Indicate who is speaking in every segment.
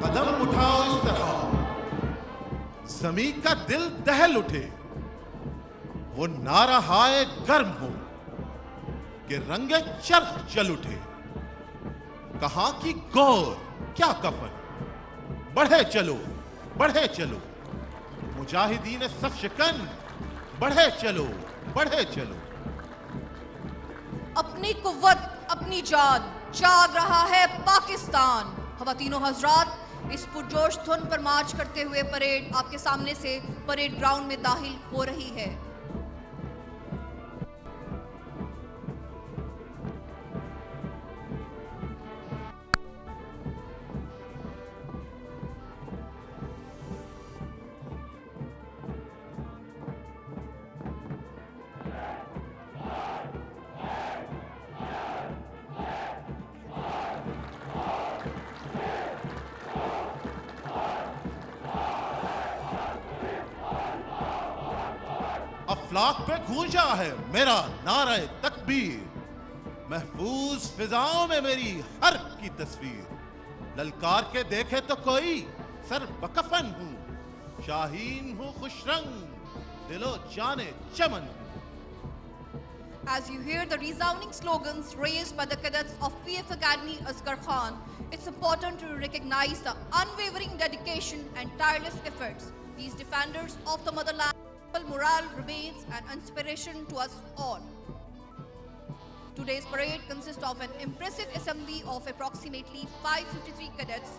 Speaker 1: कदम उठाओ इस तरह जमी का दिल दहल उठे, वो नारा हाय गर्म हो कि रंगे चरख जल उठे। कहां की गौर क्या कफन, बढ़े चलो बढ़े चलो मुजाहिदीन सफ शिकन, बढ़े चलो बढ़े चलो।
Speaker 2: अपनी कुव्वत अपनी जान जाग रहा है पाकिस्तान। ख़वातीनो हज़रात, इस पुरजोश धुन पर मार्च करते हुए परेड आपके सामने से परेड ग्राउंड में दाखिल हो रही है।
Speaker 1: अफलाक पे गूंजा है मेरा नारा तकबीर, महफूज फिजाओं में मेरी हर की तस्वीर। ललकार के देखे तो कोई सर बकफन हूं, शाहीन हूं खुशरंग, दिलो जाने चमन हूं।
Speaker 2: As you hear the resounding slogans raised by the cadets of PF Academy Asghar Khan, it's important to recognize the unwavering dedication and tireless efforts. These defenders of the motherland morale remains an inspiration to us all. Today's parade consists of an impressive assembly of approximately 553 cadets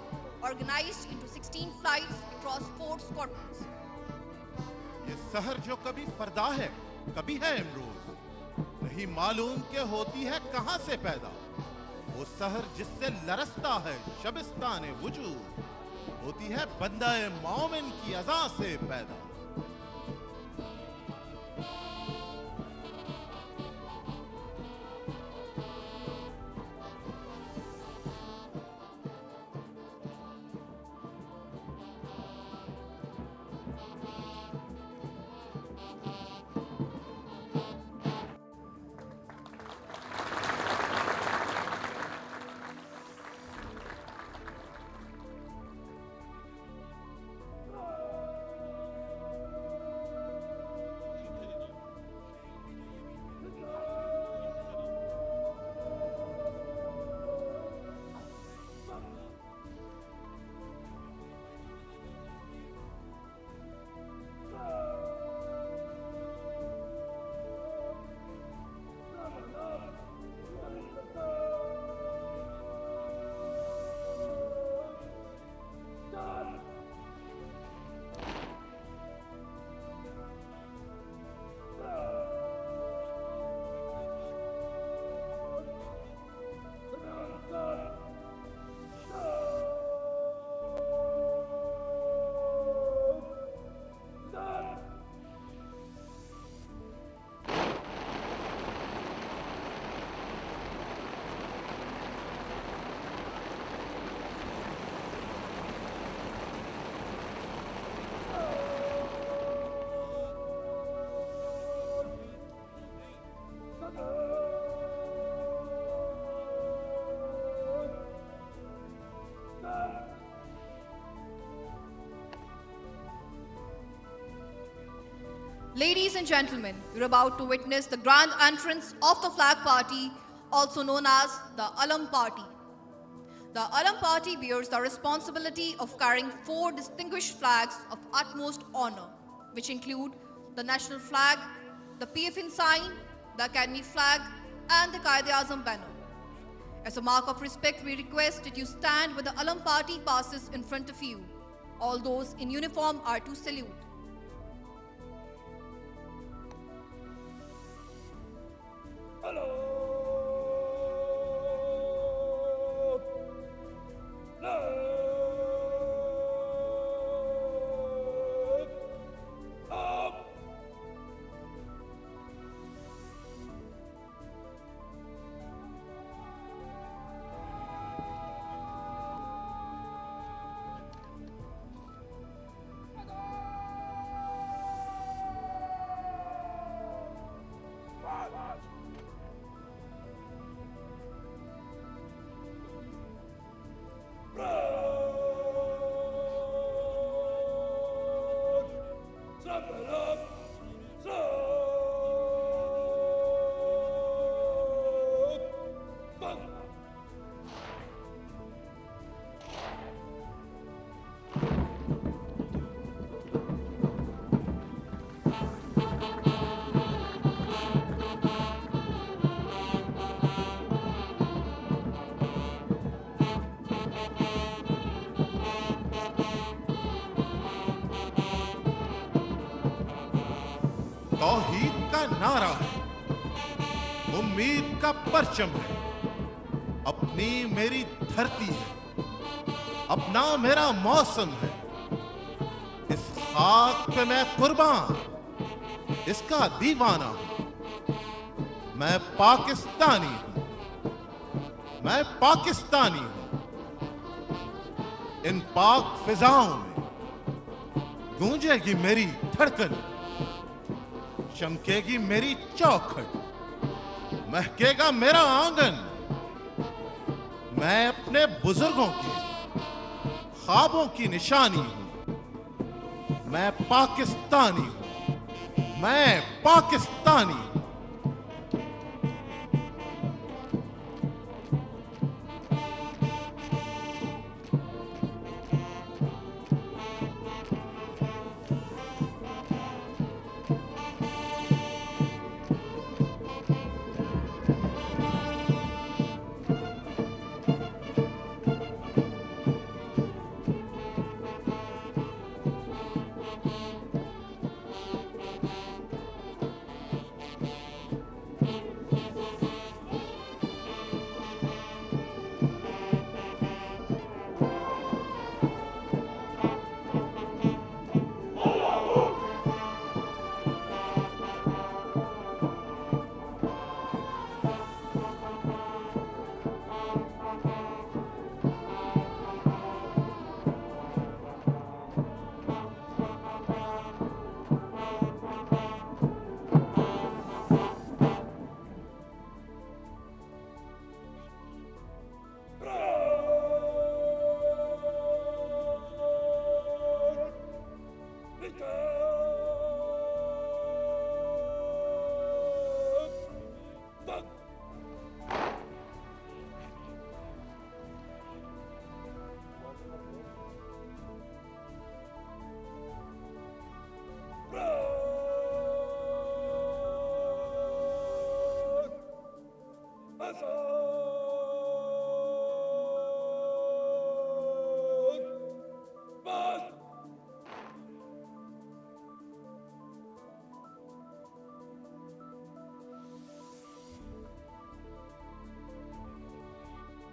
Speaker 2: organized into 16 flights across 4 squadrons.
Speaker 1: ये सहर जो कभी फरदा है कभी है इमरोज, नहीं मालूम के होती है कहां से पैदा। वो सहर जिससे लरसता है शबिस्तान वजूद, होती है बंदाए मोमिन की अज़ा से पैदा।
Speaker 2: Ladies and gentlemen, you're about to witness the grand entrance of the flag party, also known as the Alam Party. The Alam Party bears the responsibility of carrying 4 distinguished flags of utmost honor, which include the national flag, the PFN sign, the Academy flag, and the Quaid-e-Azam banner. As a mark of respect, we request that you stand when the Alam Party passes in front of you. All those in uniform are to salute.
Speaker 1: नारा है, उम्मीद का परचम है, अपनी मेरी धरती है, अपना मेरा मौसम है। इस खाक पे मैं कुर्बान, इसका दीवाना हूं। मैं पाकिस्तानी हूं, मैं पाकिस्तानी हूं। इन पाक फिजाओं में गूंजेगी मेरी धड़कन, चमकेगी मेरी चौखट, महकेगा मेरा आंगन। मैं अपने बुजुर्गों के ख्वाबों की निशानी हूं। मैं पाकिस्तानी हूं, मैं पाकिस्तानी हूं।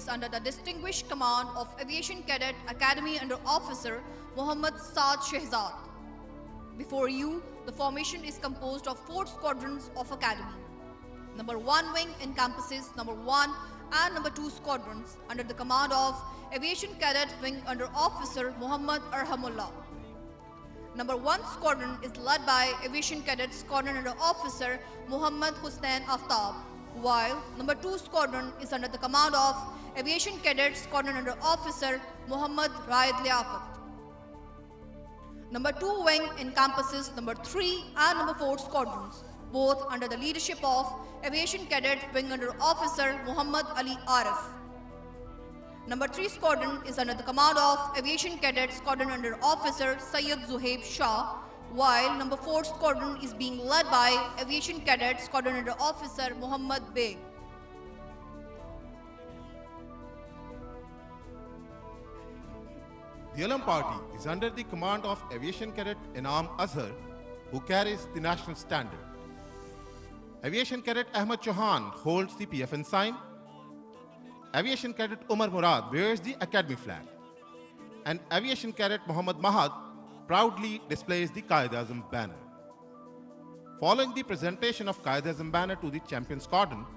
Speaker 2: Under the distinguished command of Aviation Cadet Academy under Officer Muhammad Saad Shehzad. Before you, the formation is composed of 4 squadrons of Academy. Number 1 wing encompasses number 1 and number 2 squadrons under the command of Aviation Cadet Wing under Officer Muhammad Arhamullah. Number 1 squadron is led by Aviation Cadet Squadron under Officer Muhammad Hussain Aftab, while number 2 squadron is under the command of Aviation Cadet Squadron under Officer Muhammad Raid Liaquat. Number 2 wing encompasses number 3 and number 4 squadrons, both under the leadership of Aviation Cadet Wing under Officer Muhammad Ali Arif. Number 3 squadron is under the command of Aviation Cadet Squadron under Officer Sayyid Zuhaib Shah, while number 4 squadron is being led by Aviation Cadet Squadron under Officer Muhammad Beg.
Speaker 1: The Alam Party is under the command of Aviation Cadet Inam Azhar, who carries the national standard. Aviation Cadet Ahmad Chauhan holds the PFN sign. Aviation Cadet Umar Murad bears the Academy flag. And Aviation Cadet Muhammad Mahad proudly displays the Qaid-e-Azam banner. Following the presentation of Qaid-e-Azam banner to the champion squadron,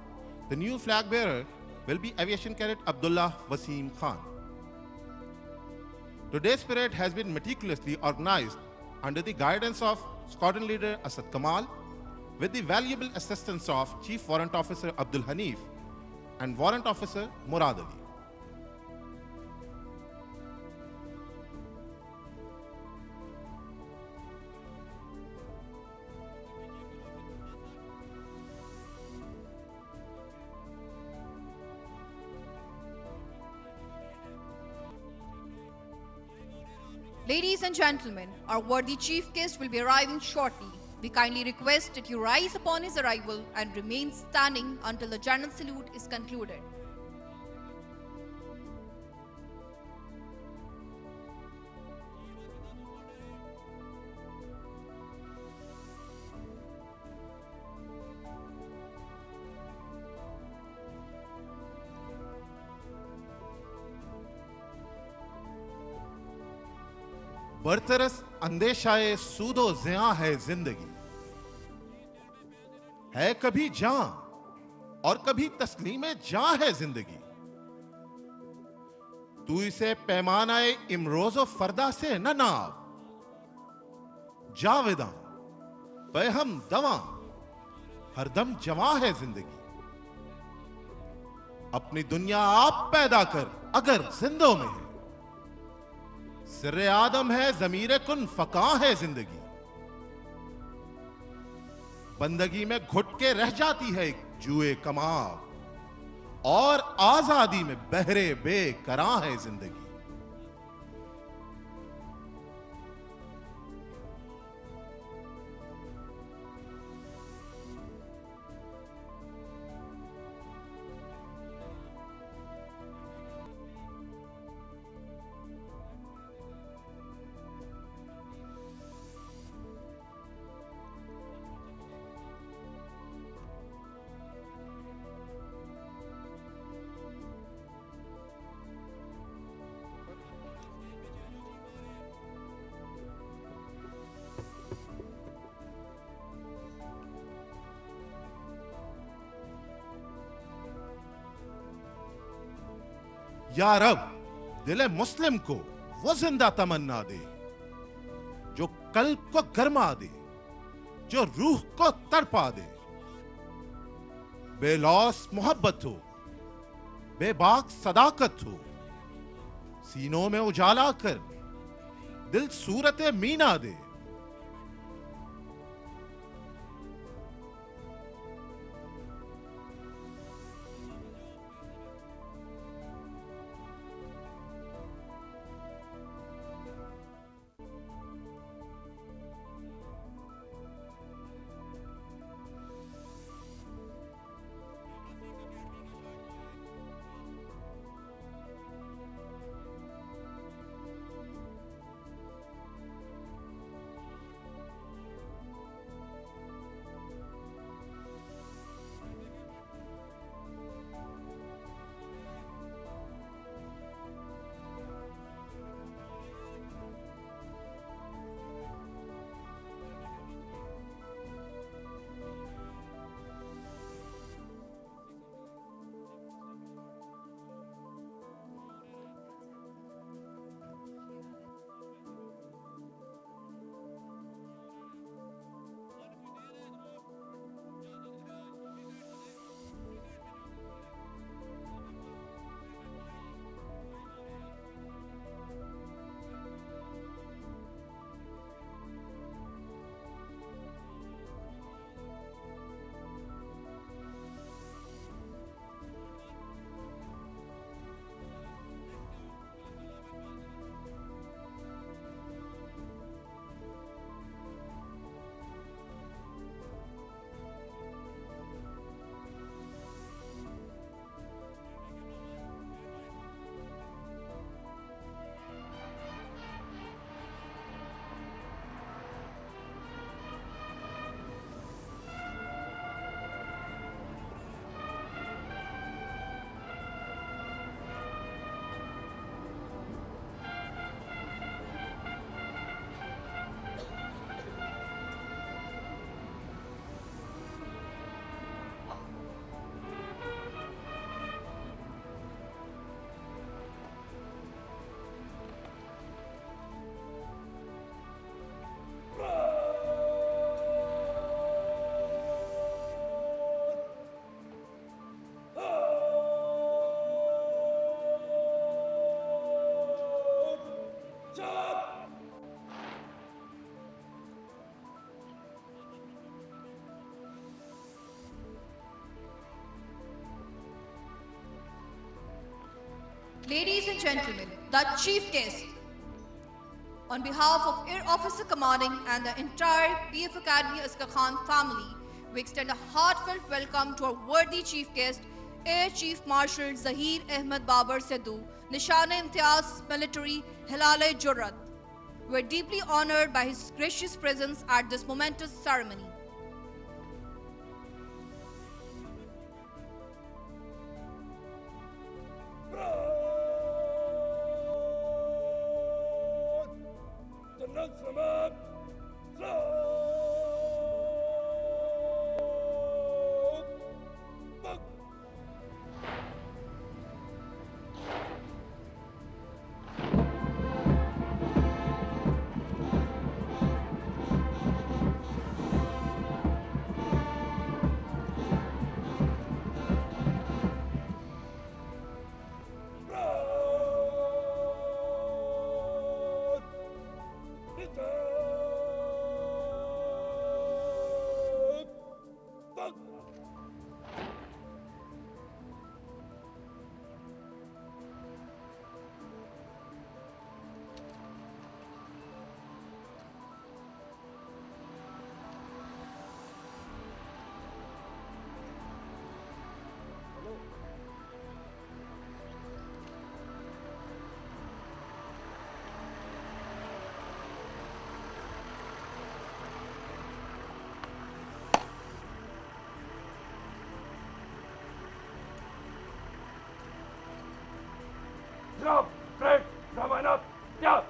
Speaker 1: the new flag bearer will be Aviation Cadet Abdullah Wasim Khan. Today's parade has been meticulously organized under the guidance of Squadron Leader Asad Kamal, with the valuable assistance of Chief Warrant Officer Abdul Hanif and Warrant Officer Murad Ali.
Speaker 2: Ladies and gentlemen, our worthy chief guest will be arriving shortly. We kindly request that you rise upon his arrival and remain standing until the general salute is concluded.
Speaker 1: बरतरस अंदेशाए सूदो ज़िया है जिंदगी, है कभी जां और कभी तस्लीमे जां है जिंदगी। तू इसे पैमानाए इमरोजो फरदा से न नाप, जावेदा बेहम दवा हरदम जवां है जिंदगी। अपनी दुनिया आप पैदा कर अगर जिंदों में है, सिर्रे आदम है ज़मीरे कुन फका है जिंदगी। बंदगी में घुट के रह जाती है एक जुए कमाल, और आजादी में बहरे बेकरां है जिंदगी। या रब, दिले मुस्लिम को वो जिंदा तमन्ना दे जो कल्ब को गरमा दे, जो रूह को तड़पा दे। बेलौस मोहब्बत हो, बेबाक सदाकत हो, सीनों में उजाला कर दिल सूरत मीना दे।
Speaker 2: Ladies and gentlemen, the chief guest. On behalf of Air Officer Commanding and the entire PF Academy Askar Khan family, we extend a heartfelt welcome to our worthy chief guest, Air Chief Marshal Zahir Ahmed Babar Sidhu, Nishane-e-Imtiaz Military Hilal-e-Jurrat. We are deeply honored by his gracious presence at this momentous ceremony.
Speaker 3: Selamat. Drop, break, line up, yeah.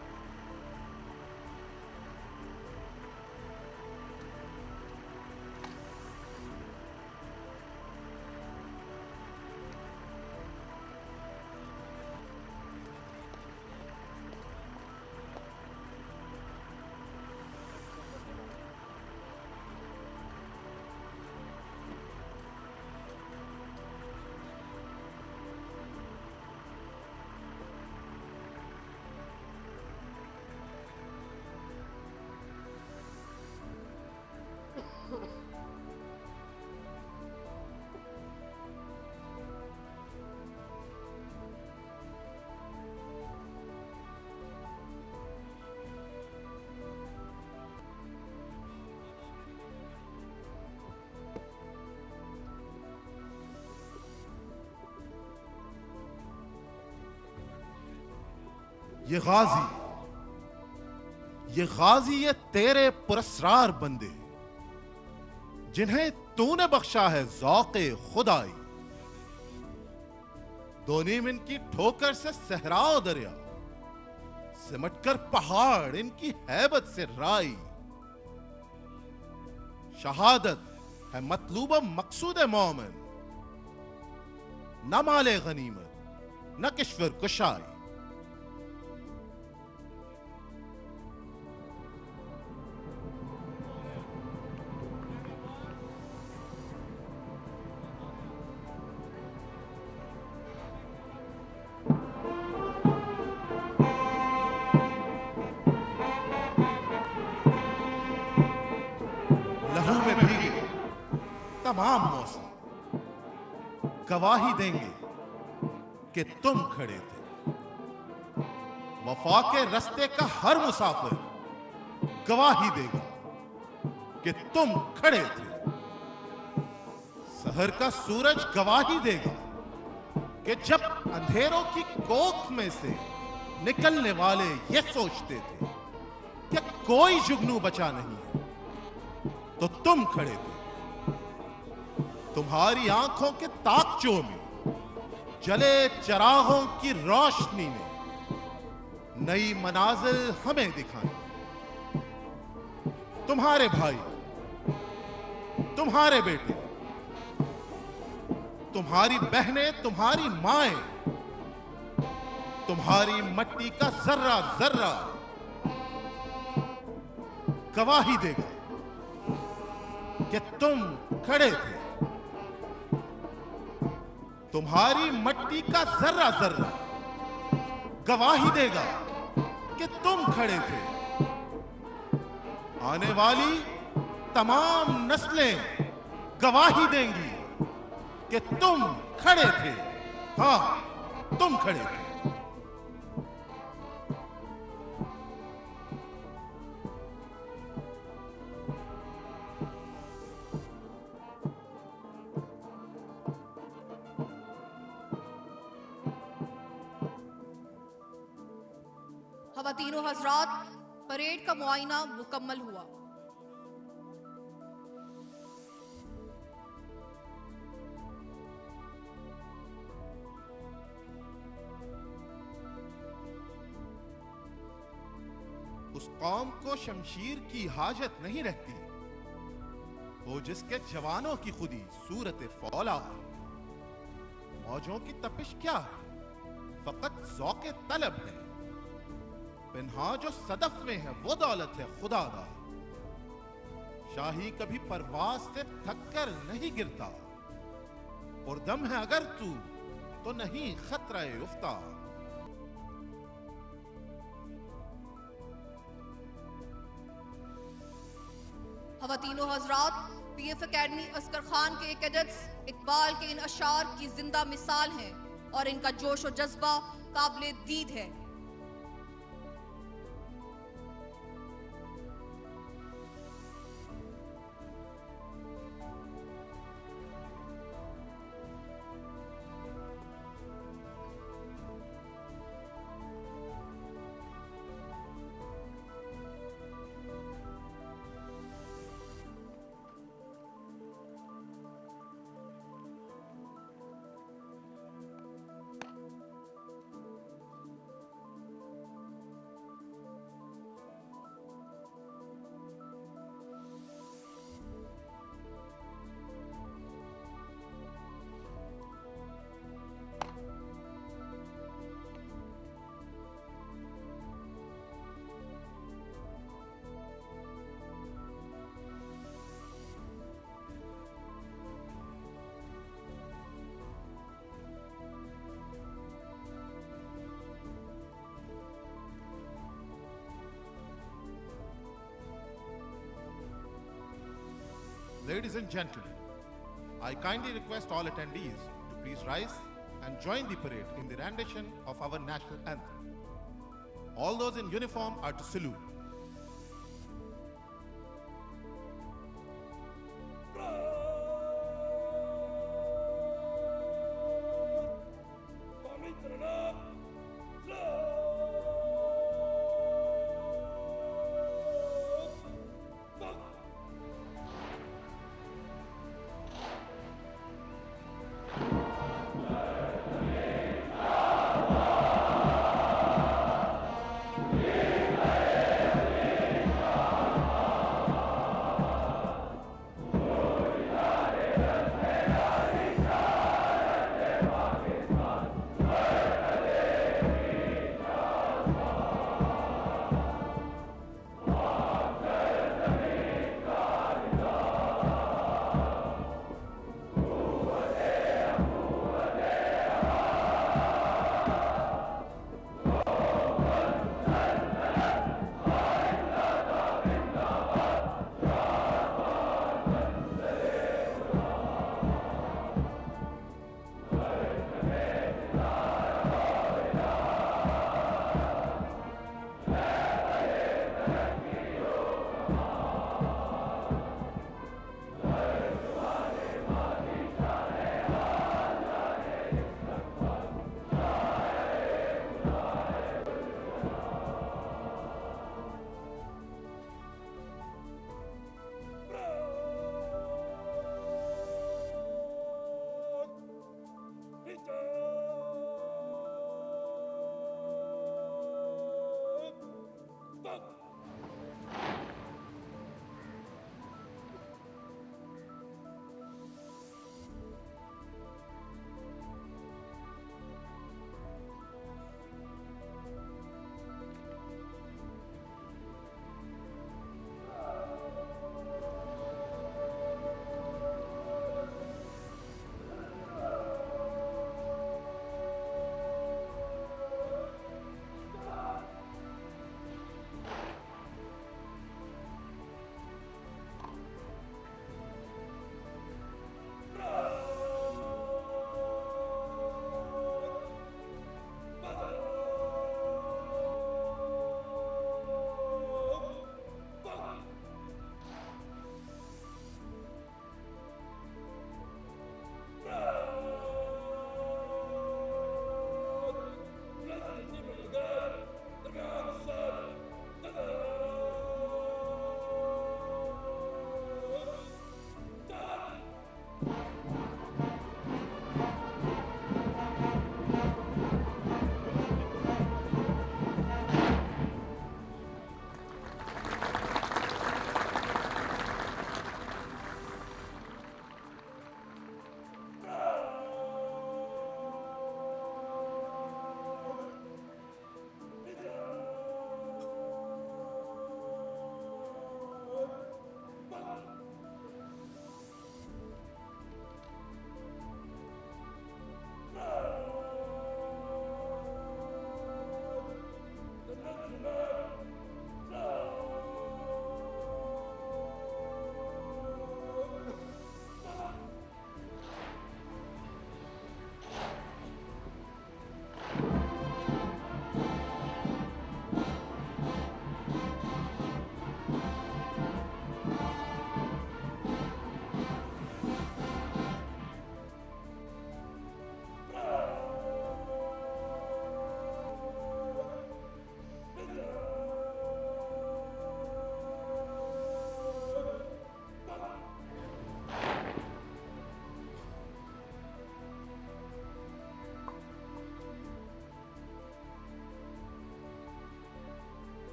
Speaker 1: ये गाजी ये तेरे पुरस्रार बंदे जिन्हें तूने बख्शा है ज़ौक़े खुदाई। दो नीम इनकी ठोकर से सहराओ दरिया, सिमटकर पहाड़ इनकी हैबत से राई। शहादत है मतलूब मकसूद मोमिन, न माले गनीमत न किश्वर कुशाई। लहू में भीगे तमाम मौसम गवाही देंगे कि तुम खड़े थे। वफा के रास्ते का हर मुसाफिर गवाही देगा कि तुम खड़े थे। सहर का सूरज गवाही देगा कि जब अंधेरों की कोख में से निकलने वाले ये सोचते थे कि कोई जुगनू बचा नहीं है, तो तुम खड़े थे। तुम्हारी आंखों के ताकचों में जले चरागों की रोशनी ने नई मनाजिल हमें दिखाई। तुम्हारे भाई, तुम्हारे बेटे, तुम्हारी बहनें, तुम्हारी माएं, तुम्हारी मट्टी का जर्रा जर्रा गवाही देगा कि तुम खड़े थे। तुम्हारी मट्टी का जर्रा जर्रा गवाही देगा कि तुम खड़े थे। आने वाली तमाम नस्लें गवाही देंगी कि तुम खड़े थे। हां, तुम खड़े थे।
Speaker 2: खवातीनो हजरात, परेड का मुआयना मुकम्मल हुआ।
Speaker 1: उस कौम को शमशीर की हाजत नहीं रहती, वो जिसके जवानों की खुदी सूरत फौला। मौजों की तपिश क्या है, फकत ज़ौक़े तलब है। पिन्हा जो सदफ में है वो दौलत है खुदादा। शाही कभी परवाज से थक कर नहीं गिरता, पुरदम है अगर तू तो नहीं खतरा उफ्ता।
Speaker 2: ख़वातीनो हज़रात, पीएफ एकेडमी अस्कर खान के कैडेट्स इकबाल के इन अशार की जिंदा मिसाल हैं और इनका जोश और जज्बा काबिले दीद है।
Speaker 1: Ladies and gentlemen, I kindly request all attendees to please rise and join the parade in the rendition of our national anthem. All those in uniform are to salute.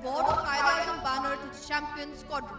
Speaker 2: award of Qaeda-e-Azam banner to the champion squadron.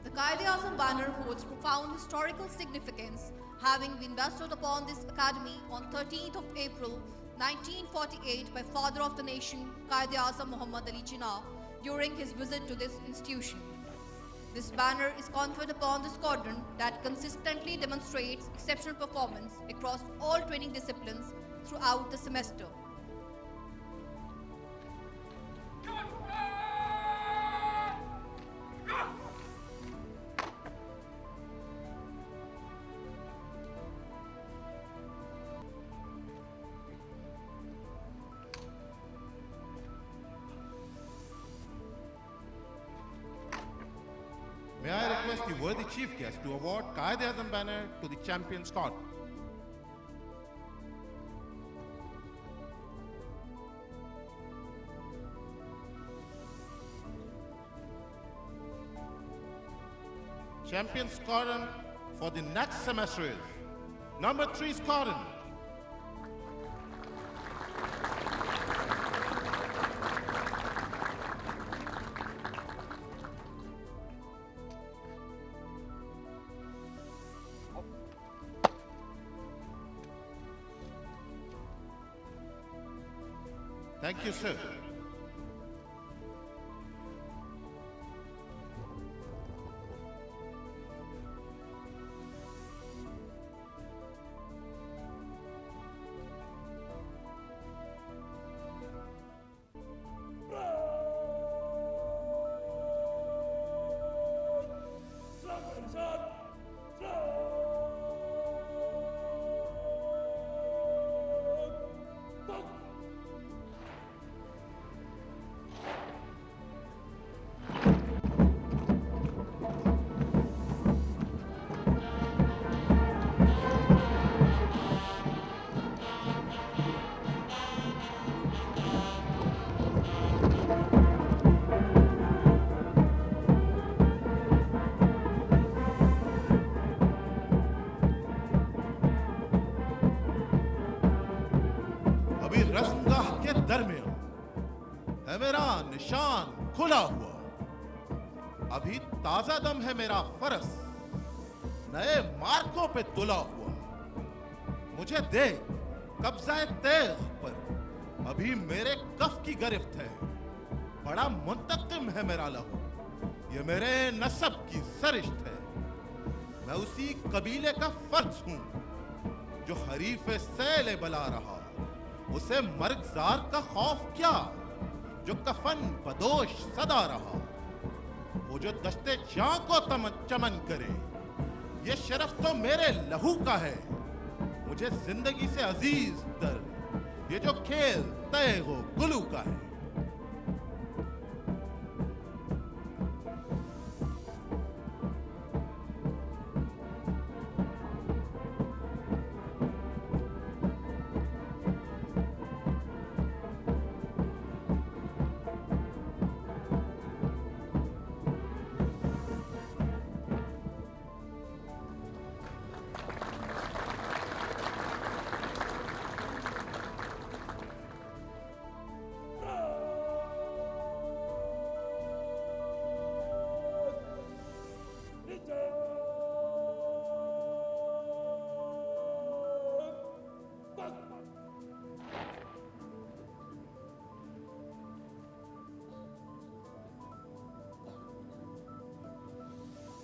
Speaker 2: The Qaeda-e-Azam banner holds profound historical significance, having been bestowed upon this academy on 13th of April 1948 by Father of the Nation Qaeda-e-Azam Muhammad Ali Jinnah during his visit to this institution. This banner is conferred upon the squadron that consistently demonstrates exceptional performance across all training disciplines throughout the semester.
Speaker 1: May I request the worthy chief guest to award Qaeda-e-Azam banner to the champion squad. Champion squadron for the next semester is number 3 squadron. Thank you, sir. अभी रस्मगाह के दरमियान है मेरा निशान खुला हुआ। अभी ताजा दम है मेरा फरस नए मार्कों पे तुला हुआ। मुझे दे कब्जा तेग पर अभी मेरे कफ की गिरफ्त है। बड़ा मुंतकिम है मेरा लहू, ये मेरे नसब की सरिश्त है। मैं उसी कबीले का फर्ज हूं जो हरीफ सैले बला रहा। उसे मर्गजार का खौफ क्या जो कफन बदोश सदा रहा। वो जो दश्ते जां को चमन करे, ये शरफ तो मेरे लहू का है। मुझे जिंदगी से अजीज तर ये जो खेल तय हो गुलू का है।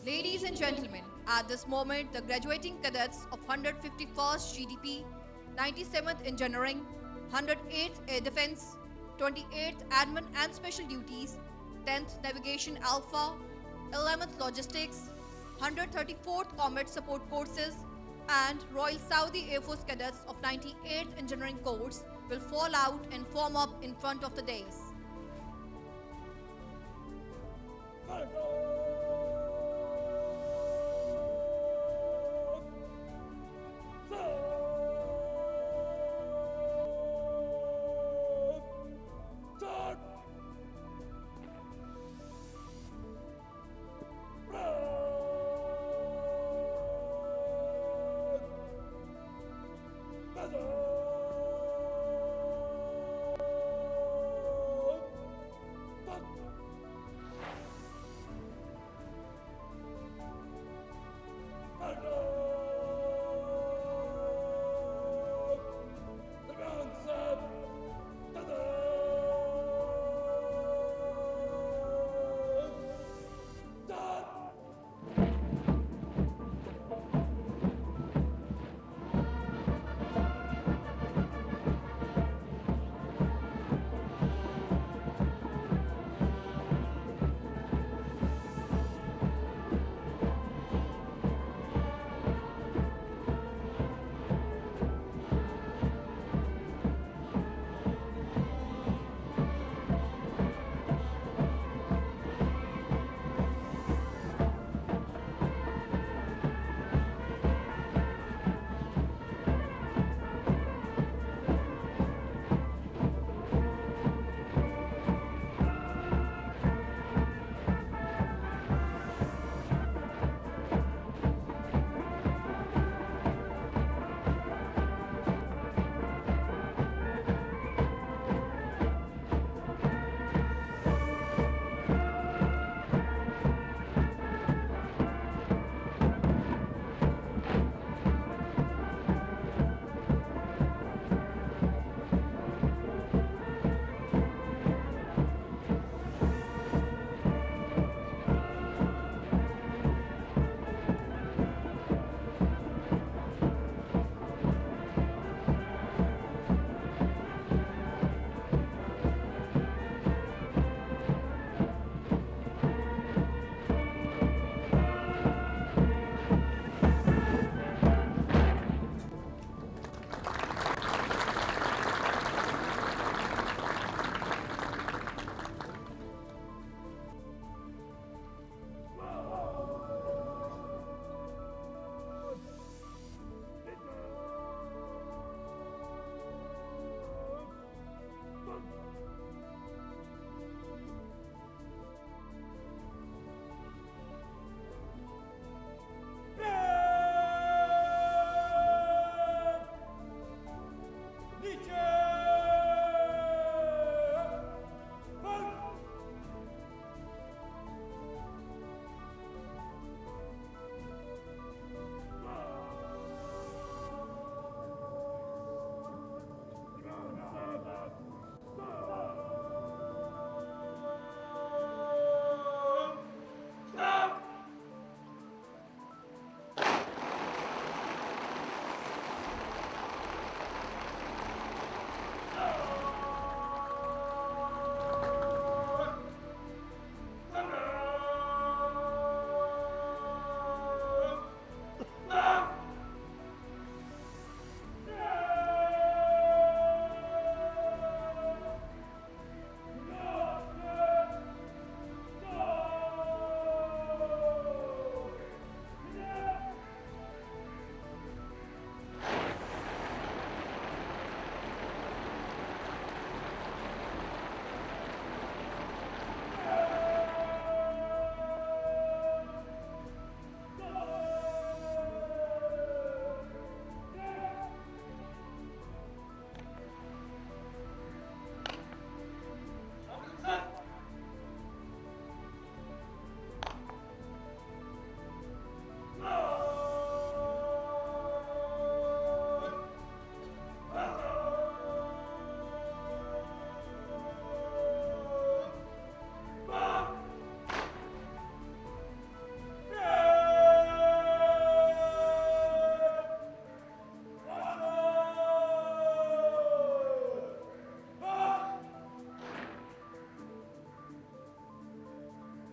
Speaker 2: Ladies and gentlemen, at this moment, the graduating cadets of 151st GDP, 97th Engineering, 108th Air Defense, 28th Admin and Special Duties, 10th Navigation Alpha, 11th Logistics, 134th Combat Support Courses, and Royal Saudi Air Force cadets of 98th Engineering Course will fall out and form up in front of the dais.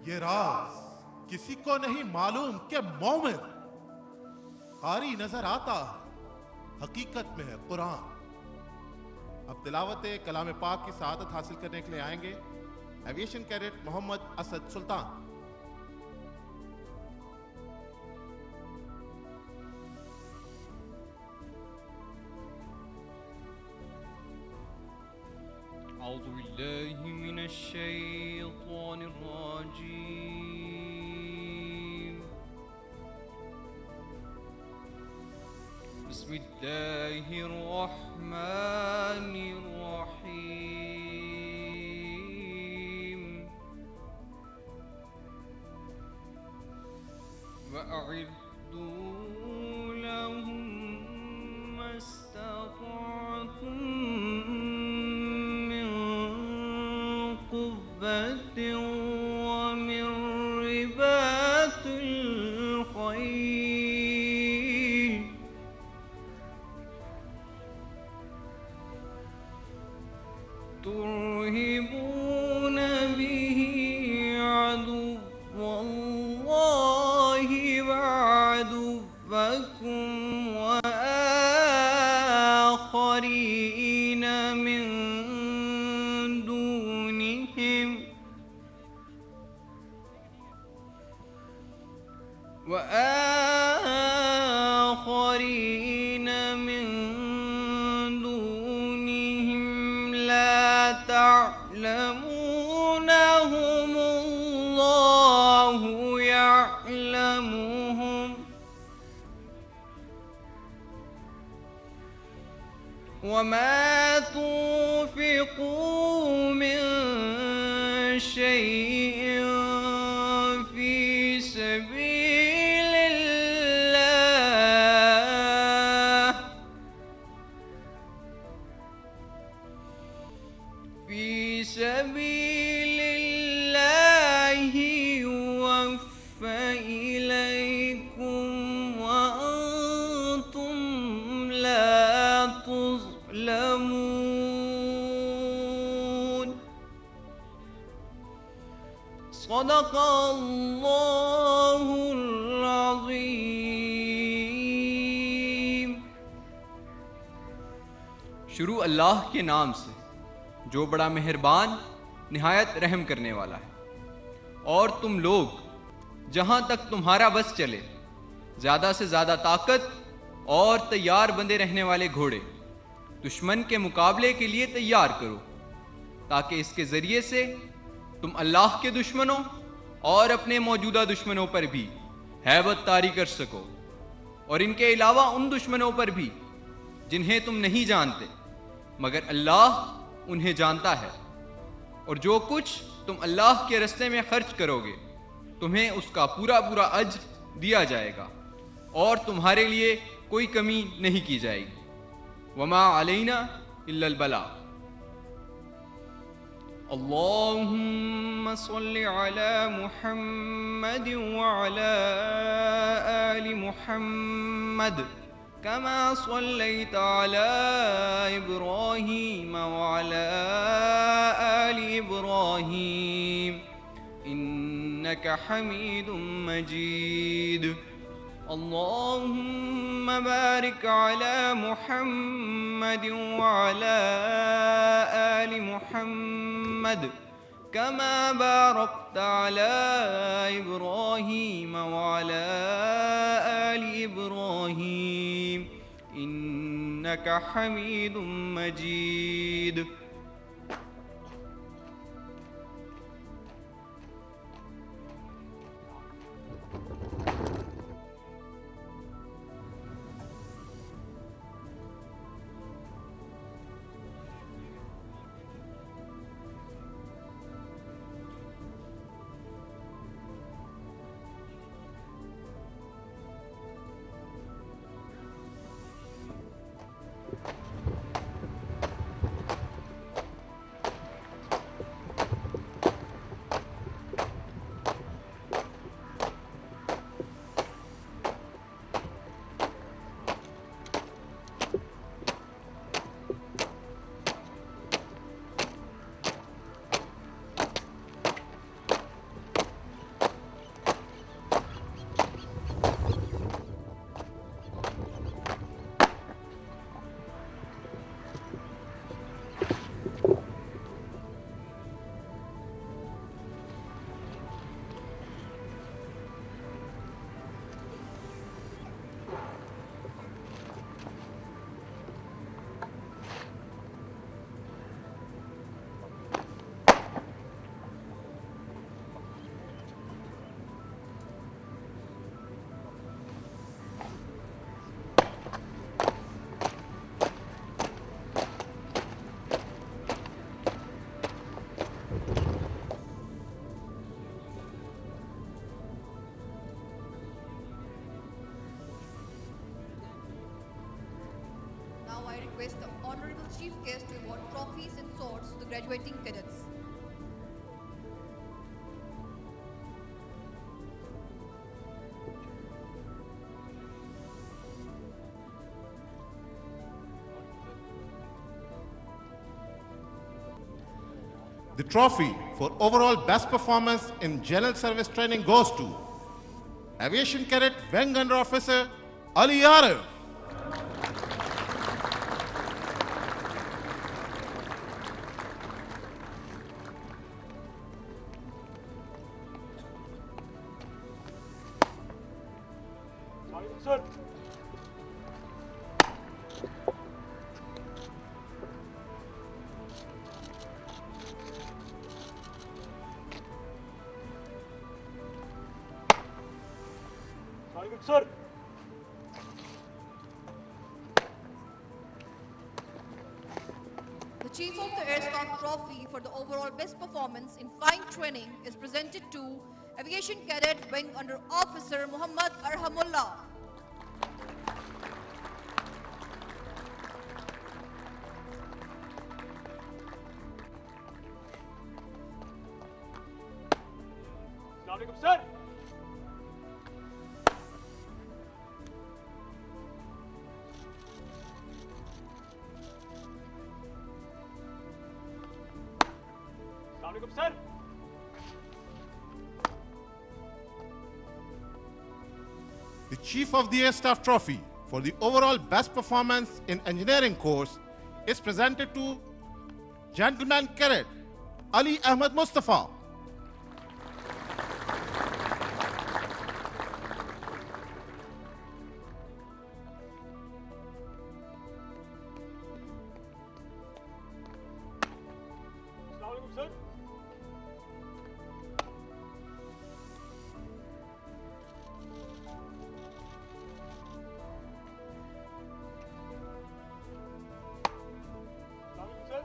Speaker 1: ये राज किसी को नहीं मालूम कि मोमिन कारी नजर आता हकीकत में है कुरान। अब तिलावत कलाम पाक की सआदत हासिल करने के लिए आएंगे एविएशन कैडेट मोहम्मद असद सुल्तान।
Speaker 4: أعوذ بالله من الشيطان الرجيم. بسم الله الرحمن الرحيم. وأعدوا لهم ما استطعتم ومن رباط الخيل ترهبون به عدو الله وعدوكم وآخرين من دونهم لا تعلمونهم الله يعلمهم وما تنفقوا من شيء في سبيل الله يوفى إليكم وأنتم لا تظلمون. صدق الله العظيम.
Speaker 5: शुरू अल्लाह के नाम से जो बड़ा मेहरबान निहायत रहम करने वाला है। और तुम लोग जहां तक तुम्हारा बस चले ज्यादा से ज्यादा ताकत और तैयार बंदे रहने वाले घोड़े दुश्मन के मुकाबले के लिए तैयार करो, ताकि इसके जरिए से तुम अल्लाह के दुश्मनों और अपने मौजूदा दुश्मनों पर भी हैबत तारी कर सको, और इनके अलावा उन दुश्मनों पर भी जिन्हें तुम नहीं जानते मगर अल्लाह उन्हें जानता है। और जो कुछ तुम अल्लाह के रास्ते में खर्च करोगे तुम्हें उसका पूरा पूरा अज्र दिया जाएगा और तुम्हारे लिए कोई कमी नहीं की जाएगी। वमा अलैना इल्लल बला।
Speaker 4: अल्लाहुम्मा सल्लि अला मुहम्मद व अला आलि मुहम्मद कमा सल्लैत अला इब्राहीम व अला आलि इब्राहीम इन्नका हमीदुम मजीद। अल्लाहुम्मा बारिक अला मुहम्मद व अला आलि मुहम्मद कमा बारकत अला इब्राहीम व अला आलि इब्राहीम इन्नका हमीदुम मजीद।
Speaker 2: Honorable Chief Guest to award trophies and swords to the graduating cadets.
Speaker 1: The trophy for overall best performance in general service training goes to Aviation Cadet Wing Under Officer Ali Arif.
Speaker 3: Sir. Sir.
Speaker 2: The Chief of the Air Staff Trophy for the overall best performance in flying training is presented to Aviation Cadet Wing Under Officer Muhammad Arhamullah.
Speaker 3: Sir. Sir.
Speaker 1: The Chief of the Air Staff Trophy for the overall best performance in engineering course is presented to Gentleman Cadet Ali Ahmed Mustafa.
Speaker 3: Sir. Sir.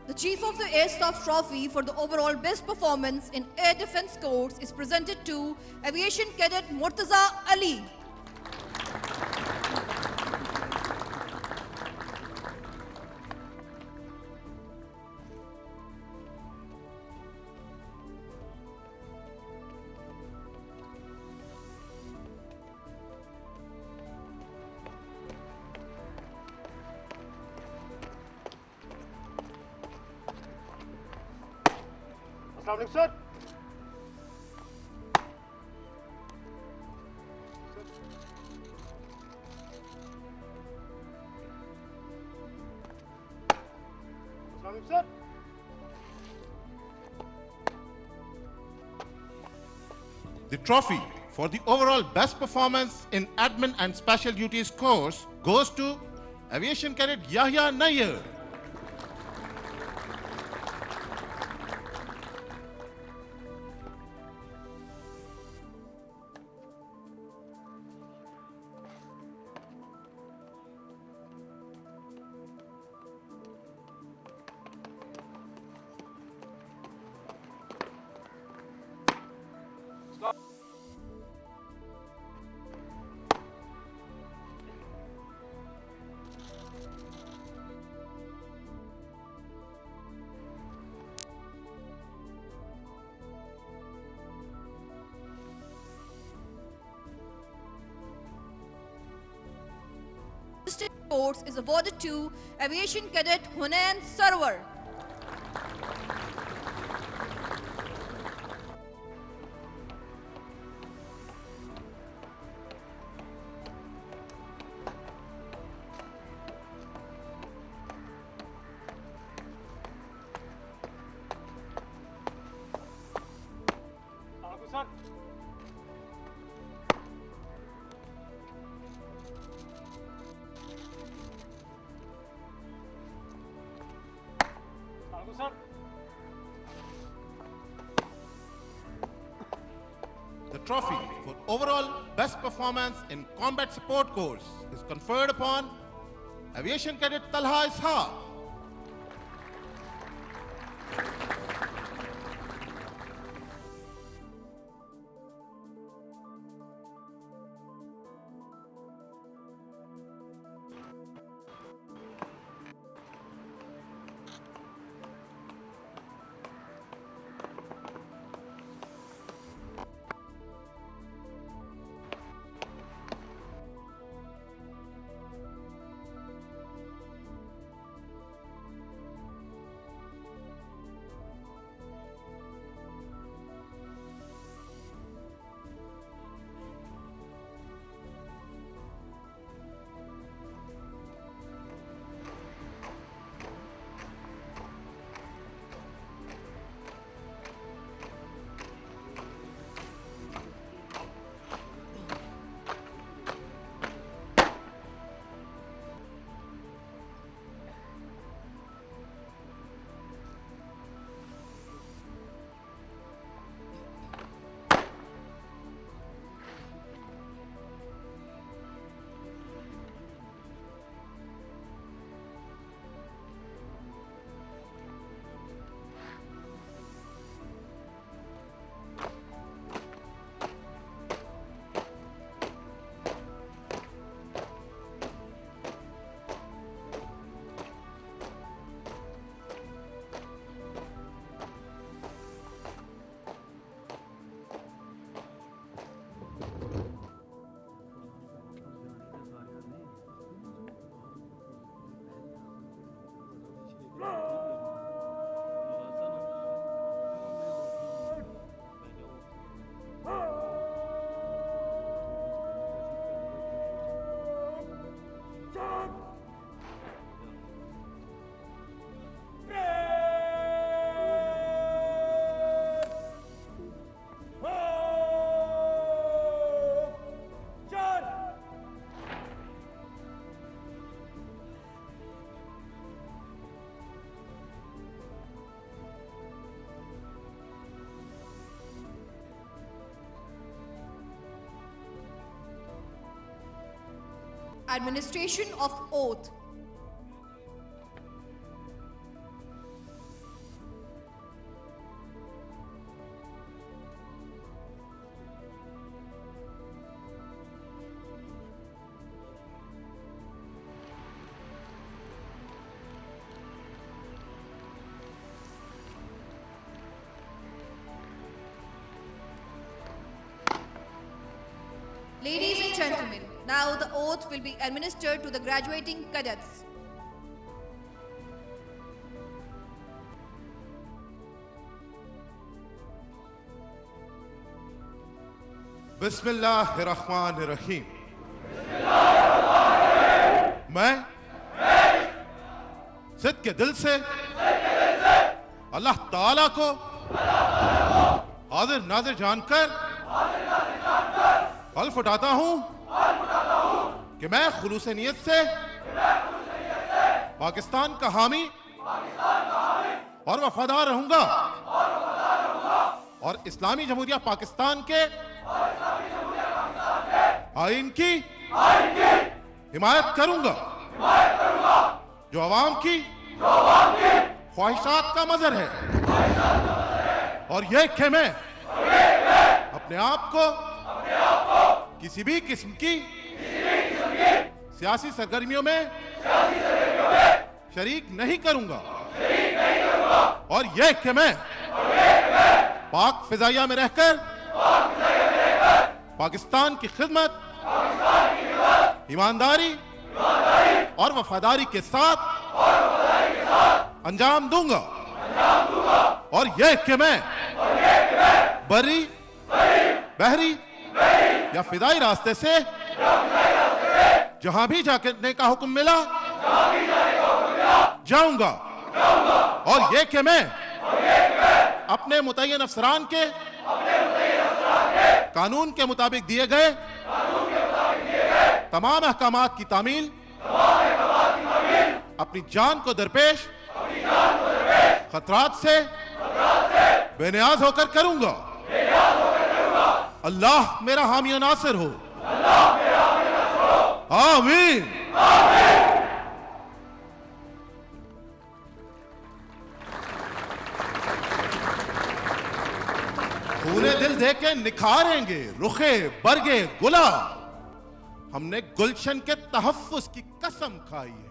Speaker 2: The Chief of the Air Staff Trophy for the overall best performance in air defense course is presented to Aviation Cadet Murtaza Ali.
Speaker 3: Sir. Sir.
Speaker 1: The trophy for the overall best performance in admin and special duties course goes to Aviation Cadet Yahya Nayyar.
Speaker 2: District Course is awarded to Aviation Cadet Hunain Sarwar.
Speaker 3: Sir. Sir.
Speaker 1: The trophy for overall best performance in combat support course is conferred upon Aviation Cadet Talha Ishaq.
Speaker 2: Administration of oath. Ladies and gentlemen, now the oath will be administered to the graduating cadets.
Speaker 1: बिस्मिल्लाहिर्रहमानिर्रहीम। मैं सिद्ध के दिल से अल्लाह ताला को हाजिर नाजिर जानकर हल्फ उठाता हूं कि मैं खुलूस नियत से पाकिस्तान का हामी और वफादार रहूंगा और इस्लामी जमहूरिया पाकिस्तान के आइन की हिमायत करूंगा जो अवाम की ख्वाहिशात का मजहर है और यह कि मैं अपने आप को किसी भी किस्म की सियासी सरगर्मियों में शरीक नहीं करूंगा और यह कि मैं पाक फिजाइया में रहकर पाकिस्तान की खिदमत ईमानदारी और वफादारी के साथ अंजाम दूंगा और यह कि मैं बर्री बहरी या फिदाई रास्ते से जहां भी जाने का हुक्म मिला जाऊंगा और यह कि मैं अपने मुतय्यन अफसरान के कानून के मुताबिक दिए गए तमाम अहकामात की तामील अपनी जान को दरपेश खतरात से बेनियाज होकर करूंगा। अल्लाह मेरा हामी और नासिर हो। आमीन। खूने दिल दे के निखारेंगे रुखे बरगे गुलाब, हमने गुलशन के तहफ्फुज की कसम खाई है।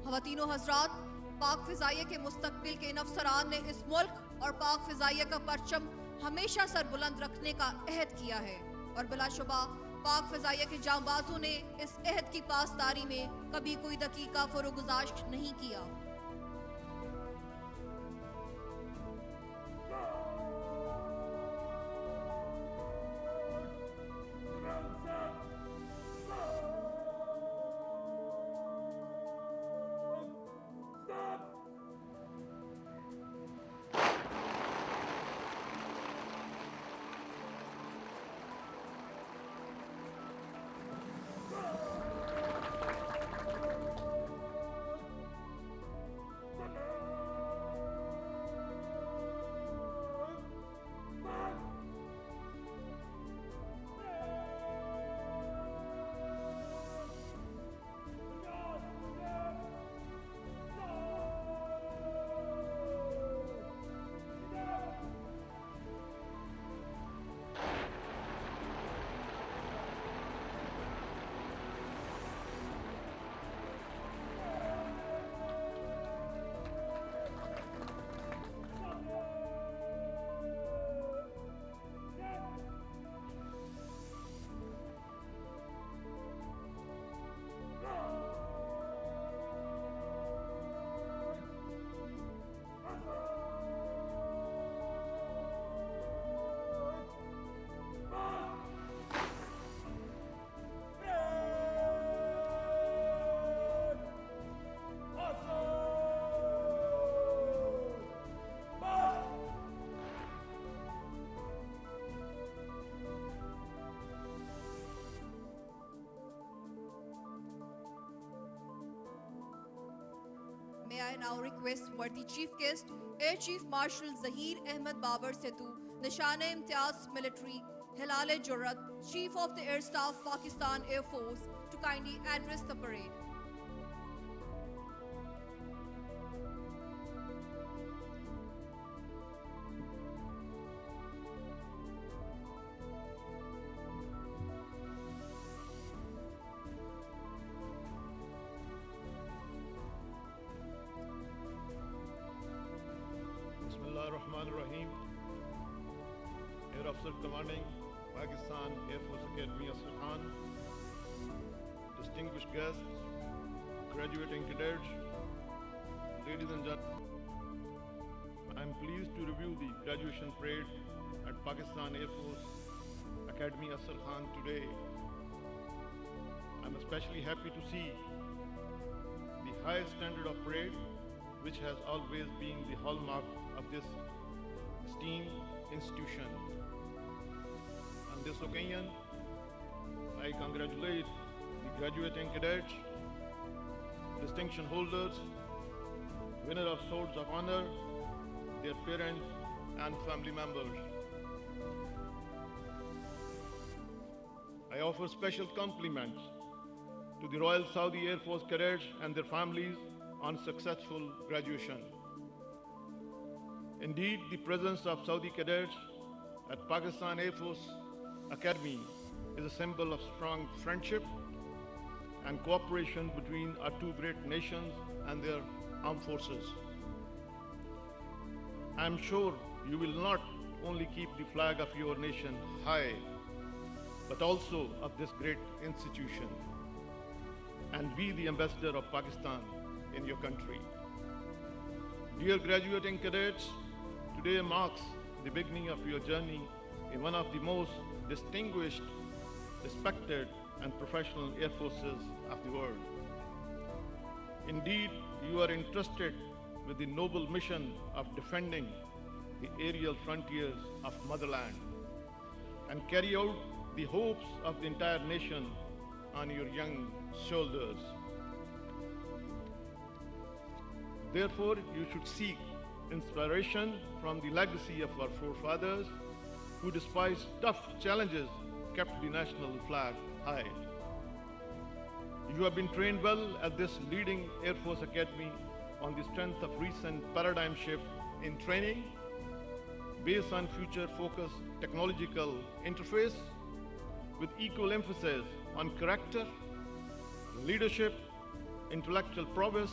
Speaker 2: ख़वातीनो हज़रात, पाक फ़िज़ाइया के मुस्तक़बिल के इन अफसरान ने इस मुल्क और पाक फ़िज़ाइया का परचम हमेशा सर बुलंद रखने का अहद किया है और बिलाशुबा पाक फ़िज़ाइया के जांबाजों ने इस अहद की पासदारी में कभी कोई दकीका फ़रोगुज़ाश्त नहीं किया। May I now request worthy Chief Guest, Air Chief Marshal Zahir Ahmed Babar Setu, Nishan-e-Imtiaz Military, Hilal-e-Jurrat, Chief of the Air Staff, Pakistan Air Force, to kindly address the parade.
Speaker 3: Bismillah ar-Rahman ar-Rahim. Air Officer Commanding Pakistan Air Force Academy Asr Khan, distinguished guests, graduating cadets, ladies and gentlemen, I am pleased to review the graduation parade at Pakistan Air Force Academy Asr Khan today. I am especially happy to see the highest standard of parade, which has always been the hallmark of this esteemed institution. On this occasion, I congratulate the graduating cadets, distinction holders, winner of Swords of Honor, their parents and family members. I offer special compliments to the Royal Saudi Air Force cadets and their families on successful graduation. Indeed, the presence of Saudi cadets at Pakistan Air Force Academy is a symbol of strong friendship and cooperation between our two great nations and their armed forces. I am sure you will not only keep the flag of your nation high, but also of this great institution, and be the ambassador of Pakistan in your country. Dear graduating cadets, today marks the beginning of your journey in one of the most distinguished, respected, and professional air forces of the world. Indeed, you are entrusted with the noble mission of defending the aerial frontiers of motherland and carry out the hopes of the entire nation on your young shoulders. Therefore, you should seek inspiration from the legacy of our forefathers who, despite tough challenges, kept the national flag high. You have been trained well at this leading Air Force Academy on the strength of recent paradigm shift in training based on future-focused technological interface with equal emphasis on character, leadership, intellectual prowess,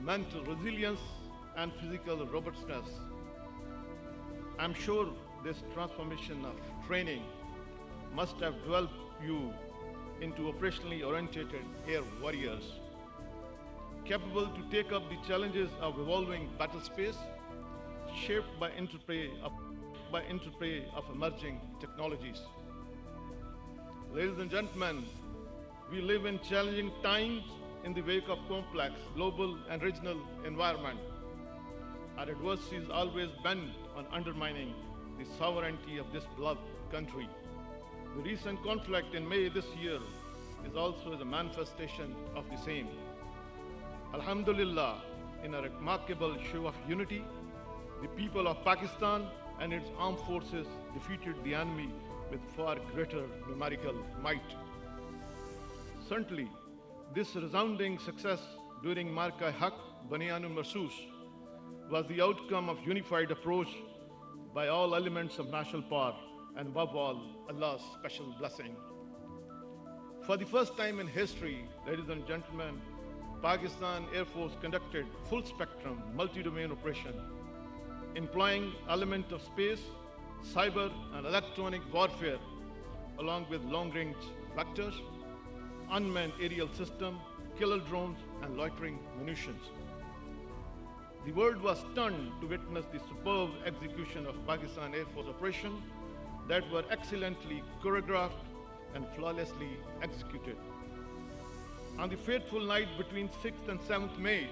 Speaker 3: mental resilience, and physical robustness. I'm sure this transformation of training must have developed you into operationally oriented air warriors, capable to take up the challenges of evolving battle space, shaped by interplay of emerging technologies. Ladies and gentlemen, we live in challenging times in the wake of complex global and regional environment. Our adversity is always bent on undermining the sovereignty of this beloved country. The recent conflict in May this year is also a manifestation of the same. Alhamdulillah, in a remarkable show of unity, the people of Pakistan and its armed forces defeated the enemy with far greater numerical might. Certainly, this resounding success during Marka-e-Haq Banyan Marsus was the outcome of unified approach by all elements of national power and above all, Allah's special blessing. For the first time in history, ladies and gentlemen, Pakistan Air Force conducted full-spectrum multi-domain operation, employing element of space, cyber and electronic warfare, along with long-range vectors, unmanned aerial system, killer drones, and loitering munitions. The world was stunned to witness the superb execution of Pakistan Air Force operations that were excellently choreographed and flawlessly executed. On the fateful night between 6th and 7th May,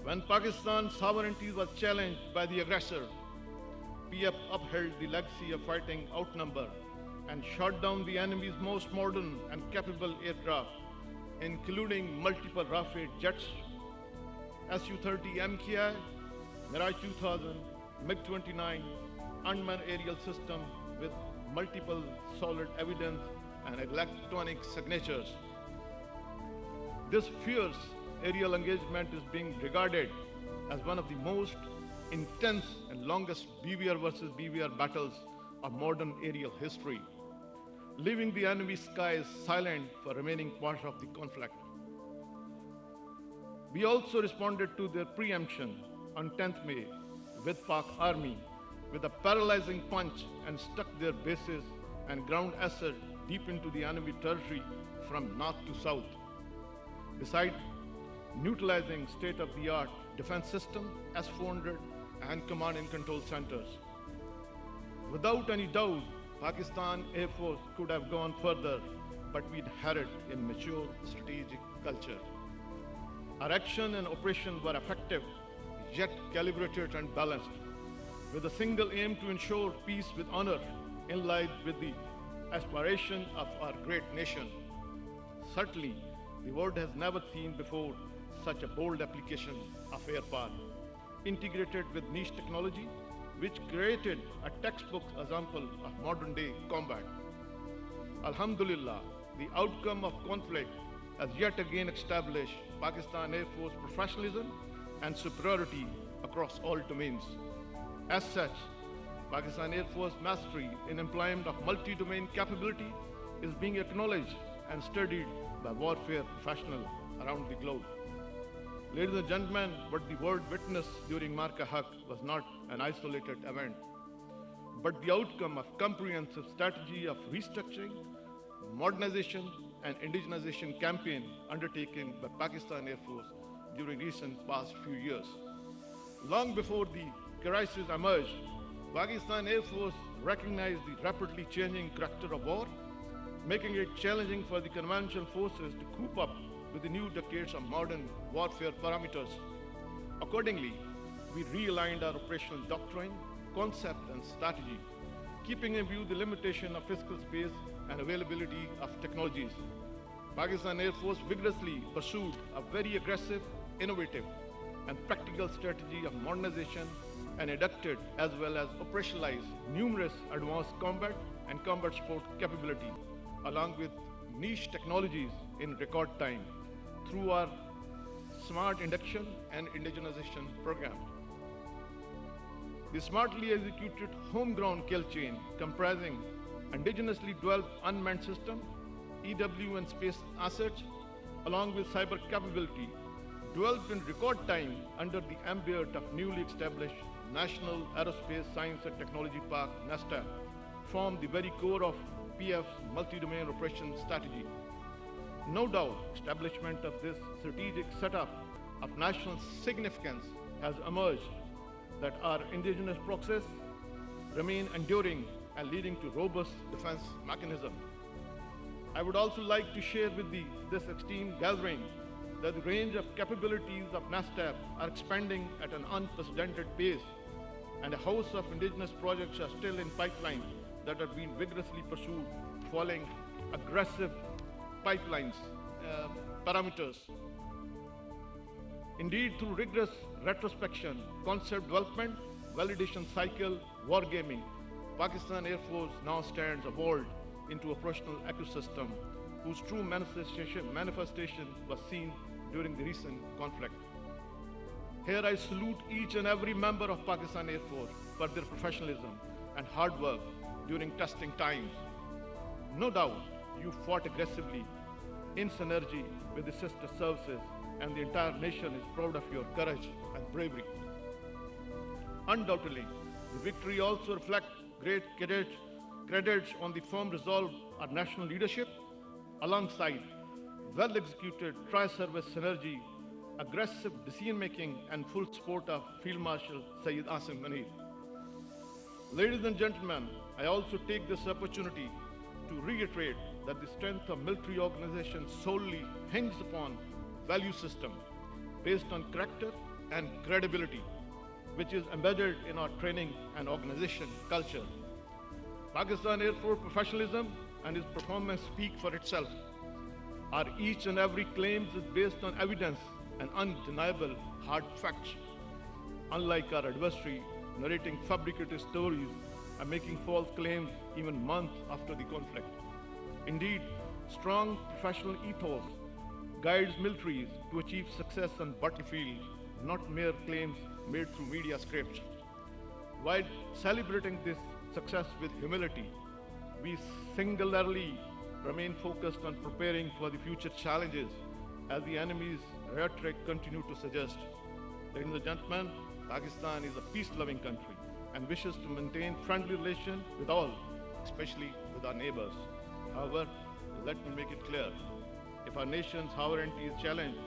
Speaker 3: when Pakistan's sovereignty was challenged by the aggressor, PF upheld the legacy of fighting outnumbered and shot down the enemy's most modern and capable aircraft including multiple Rafale jets, Su-30 MKI, Mirage 2000, MiG-29, unmanned aerial system with multiple solid evidence and electronic signatures. This fierce aerial engagement is being regarded as one of the most intense and longest BVR versus BVR battles of modern aerial history, leaving the enemy skies silent for remaining part of the conflict. We also responded to their preemption on 10th May with Pak Army with a paralyzing punch and stuck their bases and ground assets deep into the enemy territory from north to south. Besides neutralizing state-of-the-art defense system, S-400 and command and control centers. Without any doubt, Pakistan Air Force could have gone further, but we inherit a mature strategic culture. Our action and operation were effective, yet calibrated and balanced, with a single aim to ensure peace with honor, in line with the aspiration of our great nation. Certainly, the world has never seen before such a bold application of air power, integrated with niche technology, which created a textbook example of modern-day combat. Alhamdulillah, the outcome of conflict has yet again established Pakistan Air Force professionalism and superiority across all domains. As such, Pakistan Air Force mastery in employment of multi-domain capability is being acknowledged and studied by warfare professionals around the globe. Ladies and gentlemen, what the world witnessed during Marka Haq was not an isolated event, but the outcome of comprehensive strategy of restructuring, modernization, and indigenization campaign undertaken by Pakistan Air Force during recent past few years. Long before the crisis emerged, Pakistan Air Force recognized the rapidly changing character of war, making it challenging for the conventional forces to cope up with the new decades of modern warfare parameters. Accordingly, we realigned our operational doctrine, concept, and strategy, keeping in view the limitation of physical space and availability of technologies. Pakistan Air Force vigorously pursued a very aggressive, innovative, and practical strategy of modernization and adapted as well as operationalized numerous advanced combat and combat support capability, along with niche technologies in record time through our smart induction and indigenization program. The smartly executed homegrown kill chain comprising indigenously developed unmanned system, EW and space assets, along with cyber capability, developed in record time under the ambit of newly established National Aerospace Science and Technology Park, NASTAP, form the very core of PF's multi-domain operation strategy. No doubt, establishment of this strategic setup of national significance has emerged that our indigenous process remain enduring and leading to robust defense mechanism. I would also like to share with this esteemed gathering that the range of capabilities of NASTAP are expanding at an unprecedented pace, and a host of indigenous projects are still in pipeline that are being vigorously pursued following aggressive pipelines parameters. Indeed, through rigorous retrospection, concept development, validation cycle, wargaming, Pakistan Air Force now stands evolved into a operational ecosystem whose true manifestation was seen during the recent conflict. Here I salute each and every member of Pakistan Air Force for their professionalism and hard work during testing times. No doubt, you fought aggressively in synergy with the sister services, and the entire nation is proud of your courage and bravery. Undoubtedly, the victory also reflects great credits on the firm resolve of national leadership, alongside well-executed tri-service synergy, aggressive decision-making, and full support of Field Marshal Sayyid Asim Munir. Ladies and gentlemen, I also take this opportunity to reiterate that the strength of military organization solely hinges upon value system based on character and credibility, which is embedded in our training and organization culture. Pakistan Air Force professionalism and its performance speak for itself. Our each and every claims is based on evidence and undeniable hard facts. Unlike our adversary, narrating fabricated stories and making false claims even months after the conflict. Indeed, strong professional ethos guides militaries to achieve success on battlefield, not mere claims made through media scripts. While celebrating this success with humility, we singularly remain focused on preparing for the future challenges as the enemy's rhetoric continue to suggest. Ladies and gentlemen, Pakistan is a peace-loving country and wishes to maintain friendly relations with all, especially with our neighbors. However, let me make it clear, if our nation's sovereignty is challenged,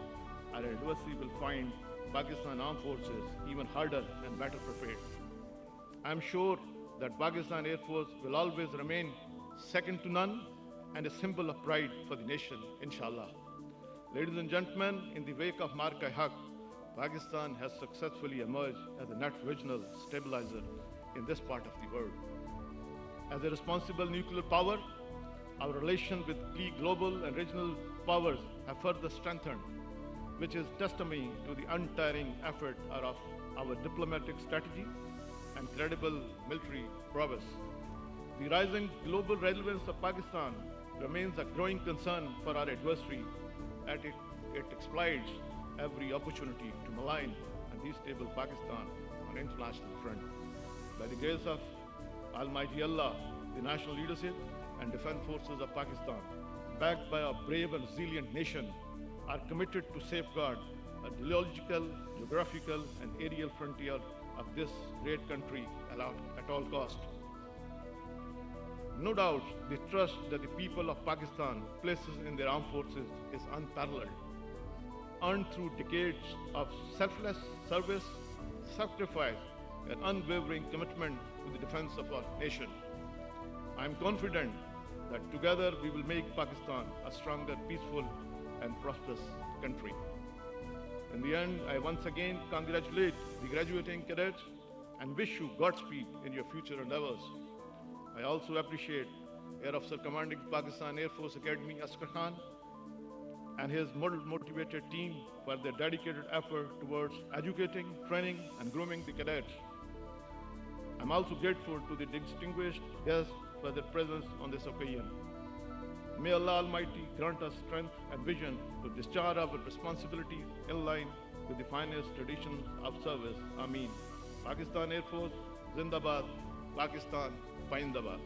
Speaker 3: our adversary will find Pakistan armed forces even harder and better prepared. I am sure that Pakistan Air Force will always remain second to none and a symbol of pride for the nation, inshallah. Ladies and gentlemen, in the wake of Marka-e-Haq, Pakistan has successfully emerged as a net regional stabilizer in this part of the world. As a responsible nuclear power, our relations with key global and regional powers have further strengthened, which is testimony to the untiring effort of our diplomatic strategy and credible military prowess. The rising global relevance of Pakistan remains a growing concern for our adversary as it exploits every opportunity to malign and destabilize Pakistan on international front. By the grace of Almighty Allah, the national leadership and defense forces of Pakistan, backed by a brave and resilient nation, are committed to safeguard a geological, geographical, and aerial frontier of this great country at all cost. No doubt, the trust that the people of Pakistan places in their armed forces is unparalleled, earned through decades of selfless service, sacrifice, and unwavering commitment to the defense of our nation. I am confident that together we will make Pakistan a stronger, peaceful, and prosperous country. In the end, I once again congratulate the graduating cadets and wish you Godspeed in your future endeavors. I also appreciate Air Officer Commanding Pakistan Air Force Academy Asghar Khan and his motivated team for their dedicated effort towards educating, training, and grooming the cadets. I'm also grateful to the distinguished guests for their presence on this occasion. May Allah Almighty grant us strength and vision to discharge our responsibilities in line with the finest traditions of service. Ameen. Pakistan Air Force, Zindabad. Pakistan, Paindabad.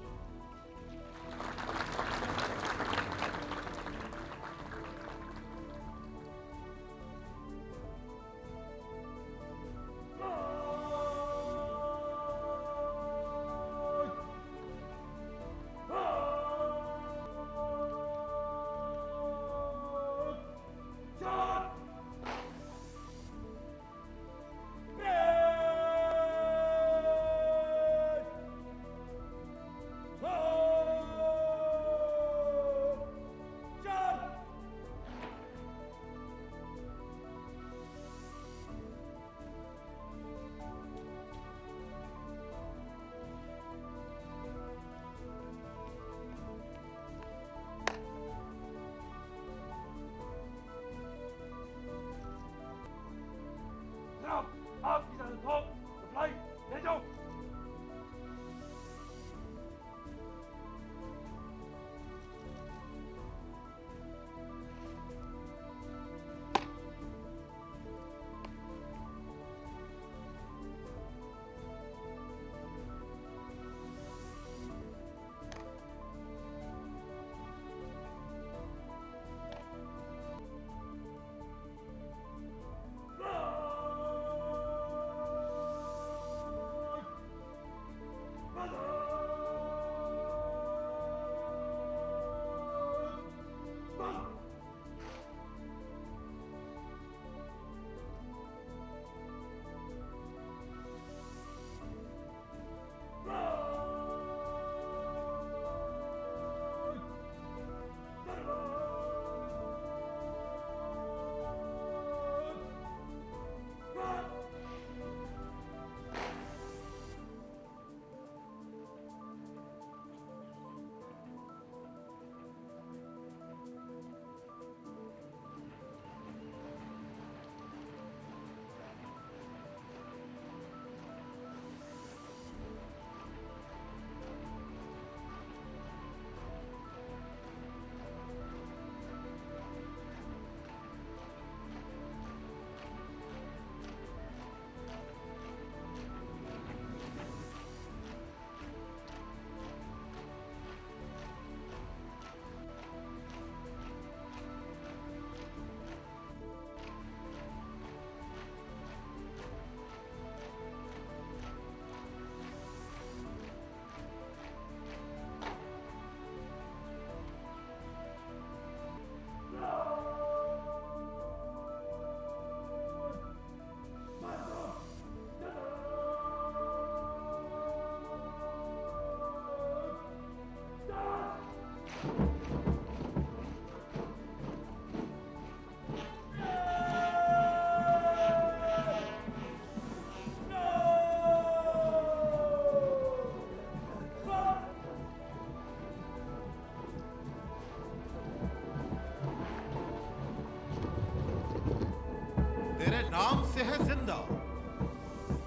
Speaker 1: तेरे नाम से है जिंदा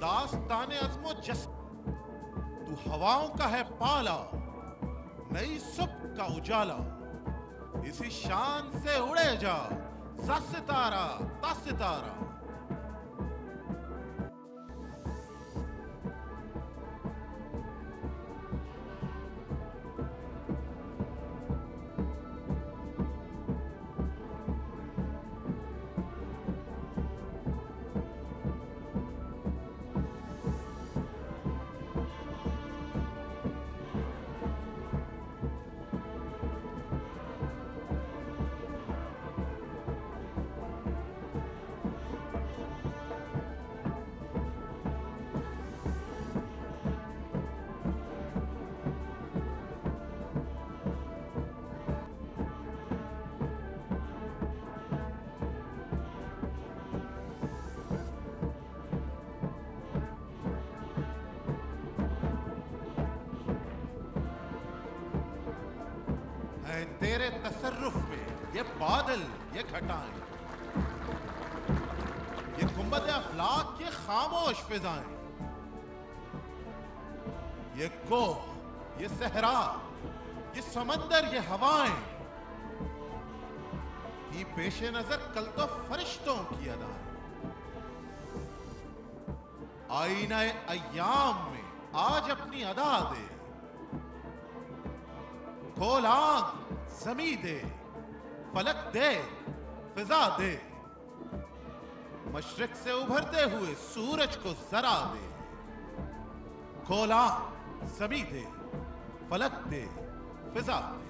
Speaker 1: दास्ताने अज़्मो जस। तू हवाओं का है पाला, नई सुबह का उजाला। इसी शान से उड़े जा सा सितारा ता सितारा। है तेरे तसर्रुफ में ये बादल, ये घटाएं, ये गुंबद अफलाक, ये खामोश फिजाएं, ये कोह, ये सहरा, ये समंदर, ये हवाएं, की पेशे नजर कल तो फरिश्तों की अदाएं। आईना अय्याम में आज अपनी अदा दे, खोल आंख ज़मी दे, फलक दे, फिजा दे, मशरिक से उभरते हुए सूरज को जरा दे। खोल आंख ज़मी दे, फलक दे, फिजा दे।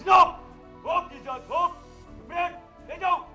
Speaker 6: Stop! Walk, Izzat, walk! Man, ले जाओ!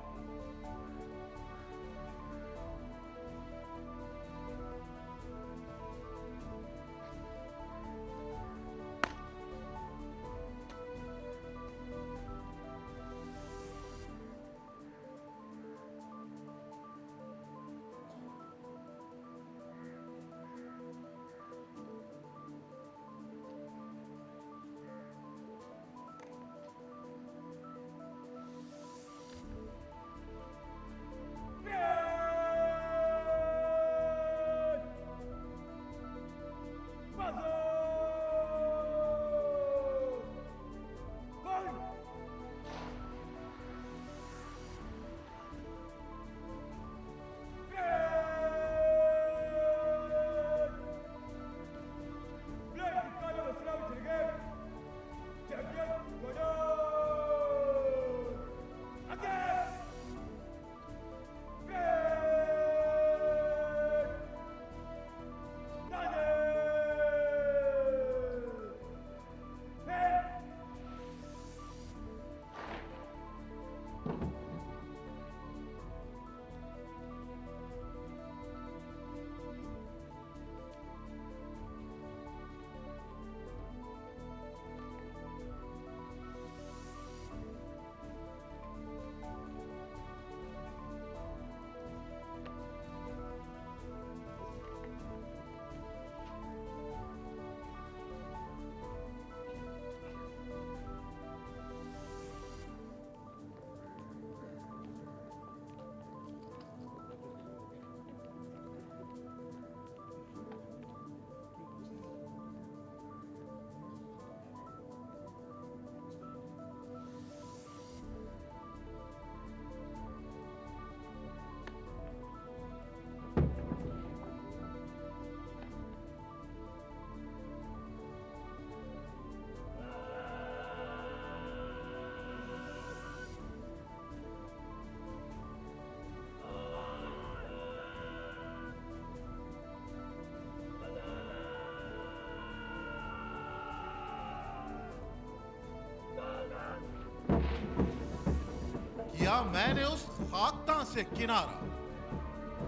Speaker 1: लिया मैंने उस खाकता से किनारा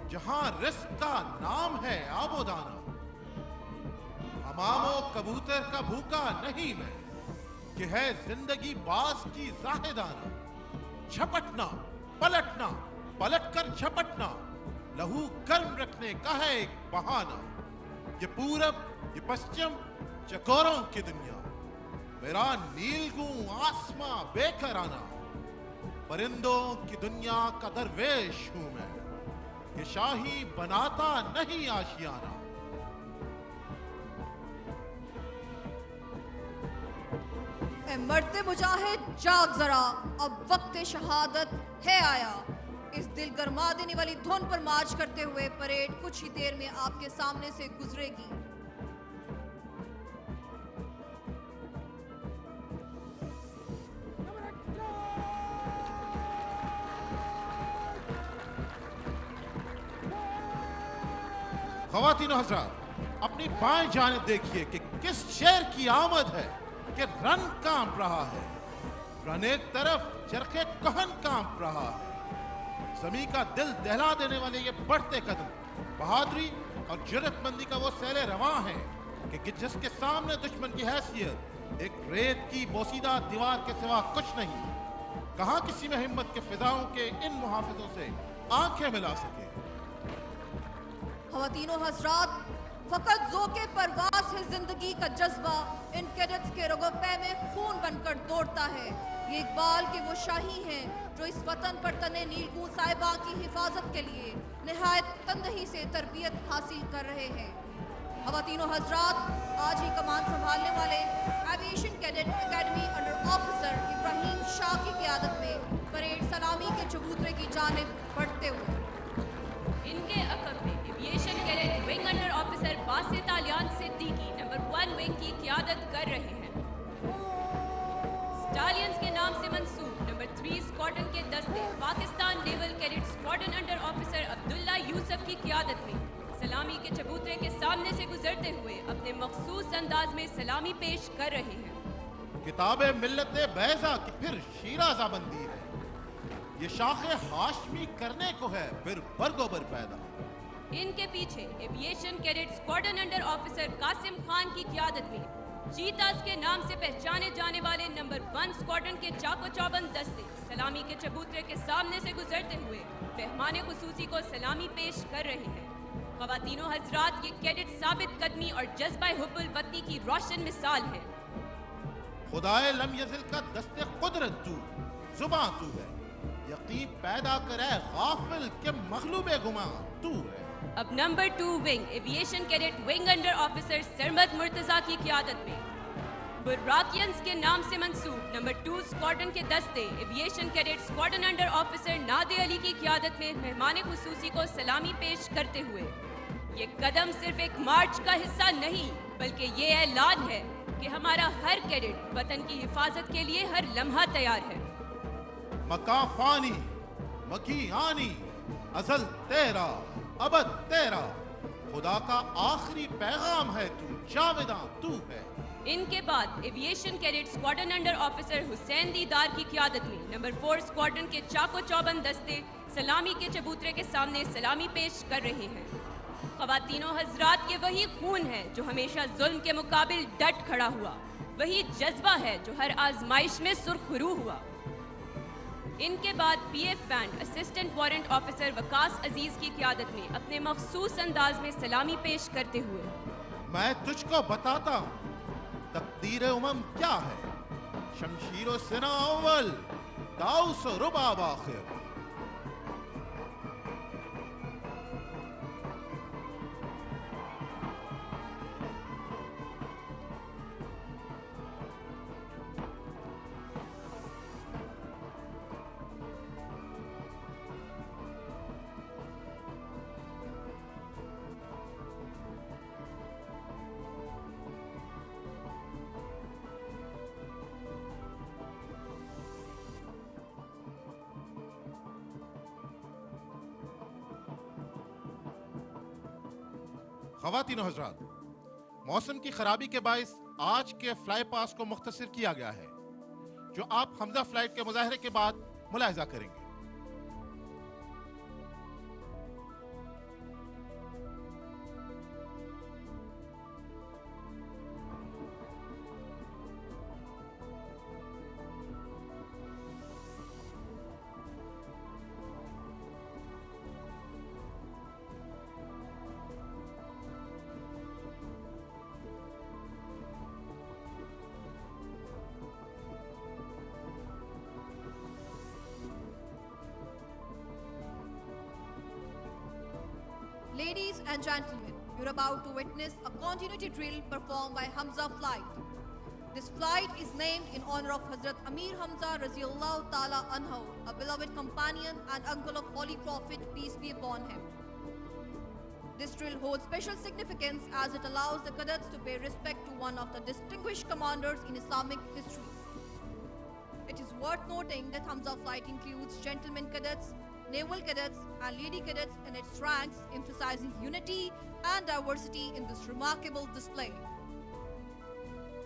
Speaker 1: जहां रिस्क का नाम है आबोदाना। हमामो कबूतर का भूखा नहीं मैं कि है जिंदगी बाज की जाहिदाना। झपटना पलटना पलटकर झपटना लहू गर्म रखने का है एक बहाना। ये पूरब ये पश्चिम चकोरों की दुनिया, मेरा नीलगू आसमां बेकराना। परिंदों की दुनिया का दरवेश हूं मैं कि शाही बनाता नहीं आशियाना।
Speaker 2: ए मरते मुजाहिद जाग जरा, अब वक्त शहादत है आया। इस दिल गरमा देने वाली धुन पर मार्च करते हुए परेड कुछ ही देर में आपके सामने से गुजरेगी।
Speaker 1: ख़वातीनो हज़रात, अपनी बाएं जानिब देखिए कि किस शेर की आमद है कि रन कांप रहा है। रन एक तरफ चरखे कहन कांप रहा है। ज़मीं का दिल दहला देने वाले ये बढ़ते कदम बहादुरी और जुर्रतमंदी का वो सैले रवां है कि जिसके सामने दुश्मन की हैसियत एक रेत की बोसीदा दीवार के सिवा कुछ नहीं। कहां किसी में हिम्मत के फिजाओं के इन मुहाफिजों से आंखें मिला सके।
Speaker 2: ख़वातीनो हज़रात, फकत ज़ोक़े परवाज़ है जिंदगी का जज्बा इन कैडेट्स के रगोपे में खून बनकर दौड़ता है। ये इकबाल के वो शाही हैं जो इस वतन पर तने नीलगू साहिबा की हिफाजत के लिए निहायत तंदही से तरबियत हासिल कर रहे हैं। ख़वातीनो हज़रात, आज ही कमान संभालने वाले aviation cadet academy under officer Ibrahim Shah की क़ियादत में परेड सलामी के चबूतरे की जानिब बढ़ते हुए
Speaker 7: इनके अकब में aviation cadet wing under officer Basit Aliyan Siddiqui number 1 wing की क़ियादत कर रहे हैं। स्टालियंस के नाम से मंसूब नंबर 3 स्क्वाड्रन के दस्ते Pakistan naval cadet squadron under officer Abdullah Yusuf की क़ियादत में सलामी के चबूतरे के सामने से गुजरते हुए अपने मखसूस अंदाज में सलामी पेश कर रहे हैं।
Speaker 1: किताबे मिल्लते बैजा की फिर शीराज़ाबंदी है। ये शाखे हाशमी करने को है फिर बरगोबर पैदा।
Speaker 7: इनके पीछे aviation cadet squadron under officer Qasim Khan की क़ियादत में चीतास के नाम से पहचाने जाने वाले नंबर 1 स्क्वाड्रन के चाको चौबंद दस्ते सलामी के चबूतरे के सामने से गुजरते हुए मेहमान खुसूसी को सलामी पेश कर रहे हैं। ख़वातीनो हज़रात, ये कैडेट साबित कदमी और जज्बा हुब्बुल वतनी की रोशन मिसाल है।
Speaker 1: खुदाए लम यज़िल का दस्ते कुदरत तू, जुबां तू है। यकीन पैदा करे गाफिल के मखलूबे गुमा तू है।
Speaker 7: अब number 2 wing aviation cadet wing under officer Sarmad Murtaza की क़ियादत में बुर्राकियंस के नाम से मंसूब नंबर 2 स्क्वाड्रन के दस्ते aviation cadet squadron under officer Nade Ali की क़ियादत में मेहमान खुसूसी को सलामी पेश करते हुए ये कदम सिर्फ एक मार्च का हिस्सा नहीं बल्कि ये ऐलान है कि हमारा हर कैडेट वतन की हिफाजत के लिए हर लम्हा तैयार है।
Speaker 1: मकाफानी मकी आनी अजल तेरा अबद तेरा, खुदा का आखिरी पैगाम है तू, जावेदा तू है।
Speaker 7: इनके बाद aviation cadet squadron under officer Hussain दीदार की क़ियादत में नंबर 4 स्क्वाड्रन के चाको चौबंद दस्ते सलामी के चबूतरे के सामने सलामी पेश कर रहे हैं। ख़वातीनो हज़रात, ये वही खून है जो हमेशा जुल्म के मुकाबिल डट खड़ा हुआ, वही जज्बा है जो हर आजमाइश में सुरखरू हुआ। इनके बाद PF band assistant warrant officer Waqas Aziz की क़ियादत में अपने मखसूस अंदाज में सलामी पेश करते हुए
Speaker 1: मैं तुझको बताता हूँ तकदीर उमम क्या है। शमशीरो सिना अव्वल दाऊस रुबाब आखिर। ख़वातीनो हज़रात, मौसम की खराबी के बायस आज के फ्लाई पास को मुख्तसर किया गया है जो आप हमजा फ्लाइट के मुजाहरे के बाद मुलाहिजा करेंगे।
Speaker 2: and gentlemen, you're about to witness a continuity drill performed by Hamza Flight. This flight is named in honor of Hazrat Amir Hamza Raziallahu Ta'ala Anhu, a beloved companion and uncle of Holy Prophet, peace be upon him. This drill holds special significance as it allows the cadets to pay respect to one of the distinguished commanders in Islamic history. It is worth noting that Hamza Flight includes gentlemen cadets, naval cadets and lady cadets in its ranks, emphasizing unity and diversity in this remarkable display.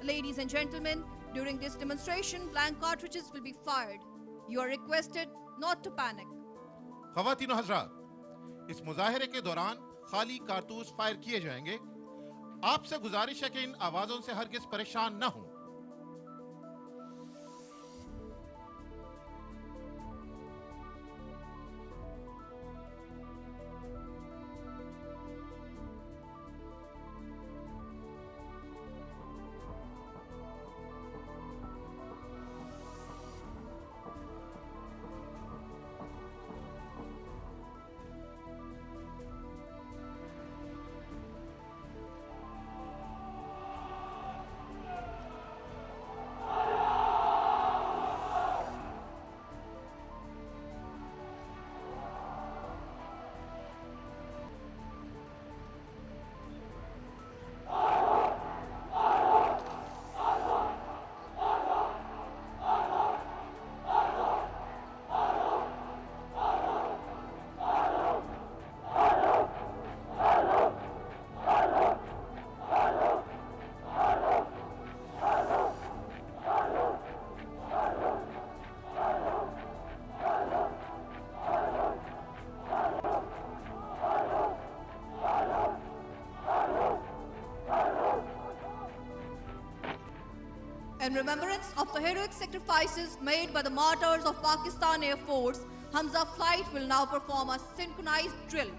Speaker 2: Ladies and gentlemen, during this demonstration, blank cartridges will be fired. You are requested not to panic.
Speaker 1: ख़वातीन हज़रात, इस मुजाहिरे के दौरान खाली कारतूस fire किए जाएंगे। आपसे गुजारिश है कि इन आवाजों से हरगिज परेशान न हों।
Speaker 2: In remembrance of the heroic sacrifices made by the martyrs of Pakistan Air Force, Hamza Flight will now perform a synchronized drill.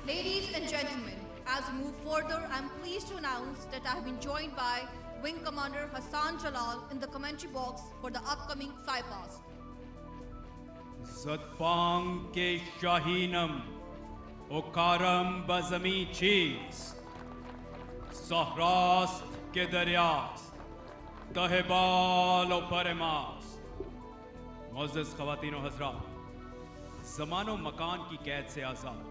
Speaker 2: Ladies and gentlemen, as we move further, I'm pleased to announce that I have been joined by Wing Commander Hassan Jalal in the commentary box for the upcoming flypast.
Speaker 8: Zadbang ke Shahinam, Okaram Bazami Cheese, Sahrast ke Daryas, Tahebal o Paremas. Muazzaz Khawatino Hazrat, ज़मानो मकान की कैद से आज़ाद,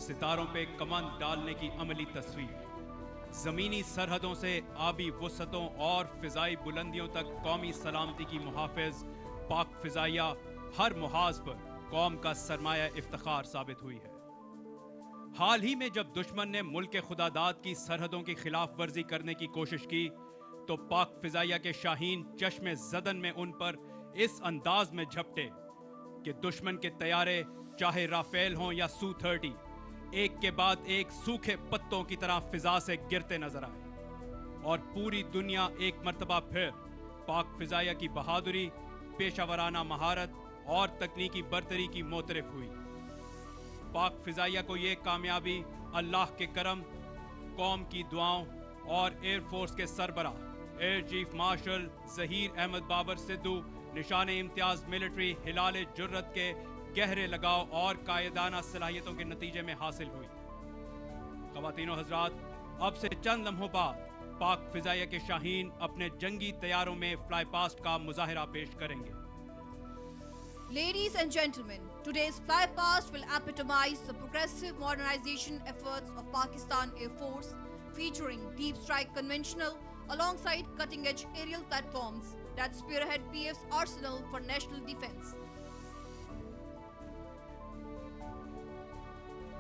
Speaker 8: सितारों पे कमंद डालने की अमली तस्वीर, ज़मीनी सरहदों से आबी वसतों और फ़िज़ाई बुलंदियों तक कौमी सलामती की मुहाफ़िज़ पाक फ़िज़ाइया हर मुहाज़ पर कौम का सरमाया इफ्तिखार साबित हुई है। हाल ही में जब दुश्मन ने मुल्क खुदादाद की सरहदों की खिलाफ वर्जी करने की कोशिश की तो पाक फ़िज़ाइया के शाहीन चश्मे ज़दन में उन पर इस अंदाज में झपटे कि दुश्मन के तैयारे चाहे राफेल हों या सू-30 एक के बाद एक सूखे पत्तों की तरह फिजा से गिरते नजर आए और पूरी दुनिया एक मर्तबा फिर पाक फिजाइया की बहादुरी, पेशावराना महारत और तकनीकी बरतरी की मोतरफ हुई। पाक फिजाइया को ये कामयाबी अल्लाह के करम, कौम की दुआओं और एयरफोर्स के सरबराह air chief marshal Zaheer Ahmed Babar Sidhu Nishan Imtiaz military हिलाल जुर्रत के गहरे लगाव और कायदाना सलाहियतों के नतीजे में हासिल हुई। ख़वातीनो हज़रात, अब से चंद लम्हों बाद पाक फिजाइया के शाहीन अपने जंगी तैयारों में फ्लाई पास्ट का मुजाहिरा पेश करेंगे।
Speaker 2: Ladies and gentlemen, today's flypast will epitomize the progressive modernization efforts of Pakistan Air Force, featuring deep strike conventional alongside cutting-edge aerial platforms that spearhead PF's arsenal for national defense.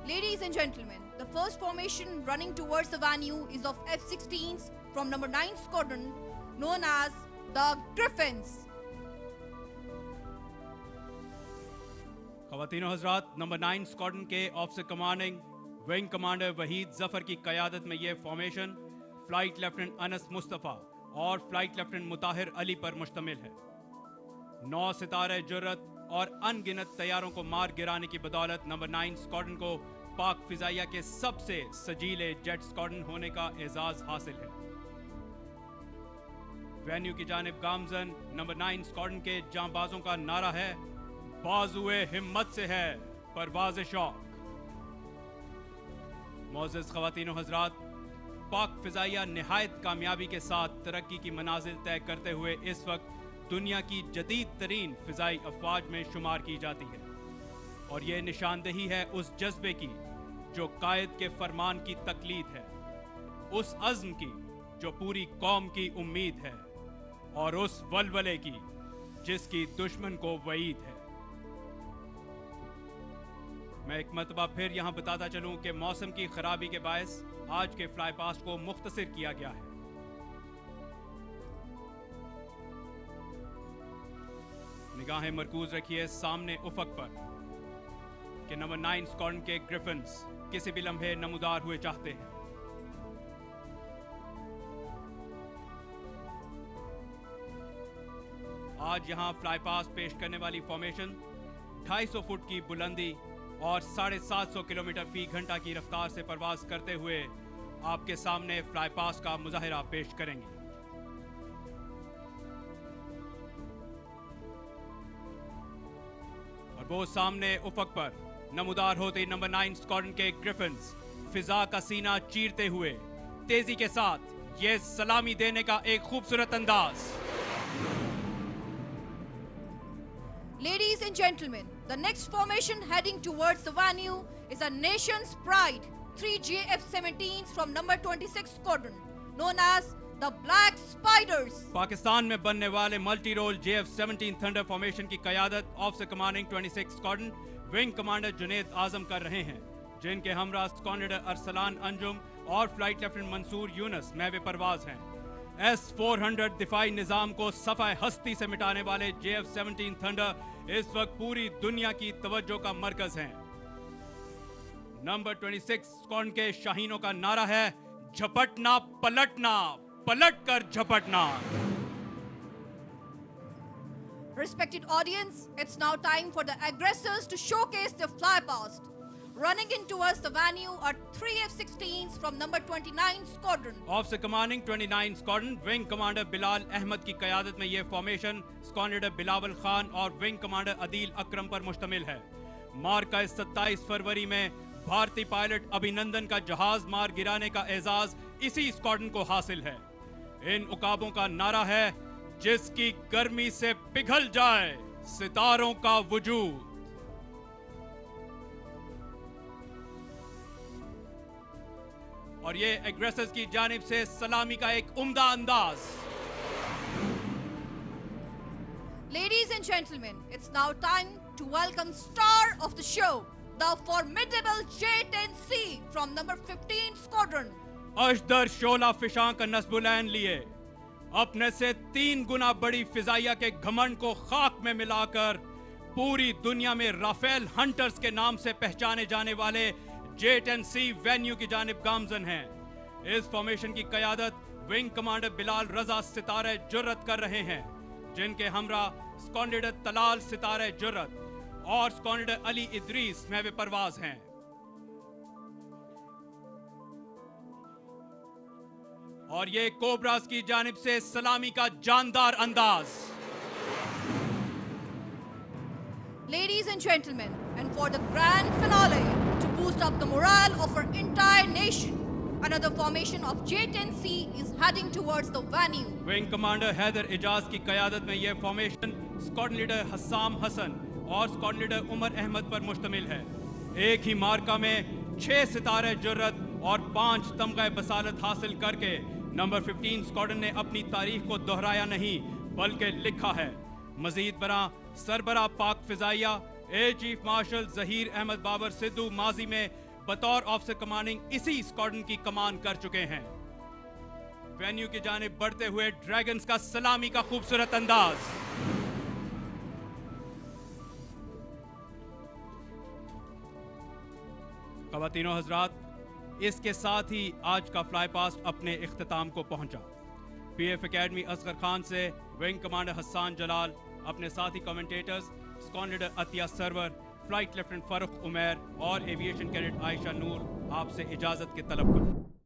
Speaker 2: Ladies and gentlemen, the first formation running towards the venue is of F-16s from number 9 Squadron, known as the Griffins.
Speaker 8: ख़वातीनो Hazrat, number 9 squadron के officer commanding wing commander Waheed Zafar की क़यादत में यह formation flight lieutenant Anas Mustafa और flight lieutenant मुताहिर Ali पर मुश्तमिल है। 9 सितारे जुर्रत और अनगिनत तैयारों को मार गिराने की बदौलत नंबर 9 स्क्वाड्रन को पाक फिजाइया के सबसे सजीले जेट स्क्वाड्रन होने का एजाज हासिल है। वेन्यू की जानिब गामजन नंबर 9 स्क्वाड्रन के जांबाजों का नारा है, बाजुए हिम्मत से है परवाज़ शौक। मोअज़्ज़ज़ ख़वातीनो हज़रात, पाक फिजाइया निहायत कामयाबी के साथ तरक्की की मनाजिल तय करते हुए इस वक्त दुनिया की जदीद तरीन फिजाई अफवाज में शुमार की जाती है और ये निशानदेही है उस जज्बे की जो कायद के फरमान की तकलीद है, उस अज़्म की जो पूरी कौम की उम्मीद है और उस वलवले की जिसकी दुश्मन को वईद है। मैं एक मरतबा फिर यहाँ बताता चलूँ कि मौसम की खराबी के बायस आज के फ्लाई पास्ट को मुख्तसर किया गया है। निगाहें मरकूज रखिए सामने उफक पर कि नंबर 9 स्क्वाड्रन के ग्रिफिन्स किसी भी लम्हे नमूदार हुए चाहते हैं। आज यहां फ्लाई पास्ट पेश करने वाली फॉर्मेशन 250 फुट की बुलंदी और 750 किलोमीटर फी घंटा की रफ्तार से परवाज करते हुए आपके सामने फ्लाई पास्ट का मुजाहिरा पेश करेंगे। और वो सामने उफक पर नमूदार होते नंबर 9 स्क्वाड्रन के ग्रिफिन्स फिजा का सीना चीरते हुए तेजी के साथ ये सलामी देने का एक खूबसूरत अंदाज।
Speaker 2: Ladies and gentlemen, the next formation heading towards the venue is a nation's pride, 3 JF-17s from number 26 Squadron, known as the Black Spiders.
Speaker 8: Pakistan में बनने वाले multi role JF-17 thunder formation की क़यादत officer commanding 26 squadron wing commander Junaid Azam कर रहे हैं, जिनके हमरा स्क्वाड्रन अरसलान अंजुम और फ्लाइट लेफ्टिनेंट मंसूर यूनस महवे परवाज हैं। S-400 दिफाई निजाम को सफ़ाए हस्ती से मिटाने वाले JF-17 थंडर इस वक्त पूरी दुनिया की तवज्जो का मरकज हैं। नंबर 26 स्क्वाड्रन के शाहीनों का नारा है, झपटना पलटना, पलट कर झपटना।
Speaker 2: Respected audience, it's now time for the aggressors to showcase their fly past. Running in towards the venue are 3 F-16s from number 29 Squadron.
Speaker 8: Officer commanding 29 Squadron, Wing Commander Bilal Ahmed की क़यादत में ये formation squadron leader Bilawal Khan और wing commander Adeel अकरम पर मुश्तमिल है। मार का 27 फरवरी में भारतीय पायलट अभिनंदन का जहाज मार गिराने का एजाज इसी स्क्वाड्रन को हासिल है। इन उकाबों का नारा है, जिसकी गर्मी से पिघल जाए सितारों का वजूद। और ये एग्रेसर्स की जानिब से सलामी का एक उम्दा अंदाज।
Speaker 2: Ladies and gentlemen, it's now time to welcome star of the show, the formidable J-10C from number 15 Squadron.
Speaker 8: अजदर शोला फिशां का नस्बुलैन लिए अपने से 3 गुना बड़ी फिजाइया के घमंड को खाक में मिलाकर पूरी दुनिया में राफेल हंटर्स के नाम से पहचाने जाने वाले J-10C वेन्यू की जानिब गामजन हैं। इस फॉर्मेशन की क़यादत विंग कमांडर बिलाल रजा सितारे जुर्रत कर रहे हैं, जिनके हमरा स्क्वाड्रन लीडर तलाल सितारे जुर्रत और स्क्वाड्रन लीडर अली इदरीस महवे परवाज हैं। और ये कोबरास की जानिब से सलामी का जानदार अंदाज।
Speaker 2: Ladies and gentlemen, and for the grand finale, to boost up the morale of our entire nation, another formation of J-10C is heading towards the venue.
Speaker 8: Wing commander Haider Ijaz की क़यादत में यह formation squadron leader Hassam Hasan और squadron leader Umar Ahmad पर मुश्तमिल है। एक ही मार्का में 6 सितारे जुर्रत और 5 तमग़े बसालत हासिल करके नंबर 15 स्क्वाड्रन ने अपनी तारीख को दोहराया नहीं बल्कि लिखा है। मजीद बरा सरबरा पाक फिजाइया air chief marshal Zaheer Ahmed Babar Sidhu माजी में बतौर ऑफिसर कमांडिंग इसी स्क्वाड्रन की कमान कर चुके हैं। वेन्यू की जानिब बढ़ते हुए ड्रैगन्स का सलामी का खूबसूरत अंदाज। ख़वातीनो हज़रात, इसके साथ ही आज का फ्लाई पास्ट अपने इख्तिताम को पहुंचा। पीएफ एकेडमी असगर खान से विंग कमांडर हस्सान जलाल, अपने साथी commentators squadron leader Atiya Sarwar, flight lieutenant Farooq Umair और एविएशन कैडेट आयशा नूर आपसे इजाज़त की तलब करता हूं।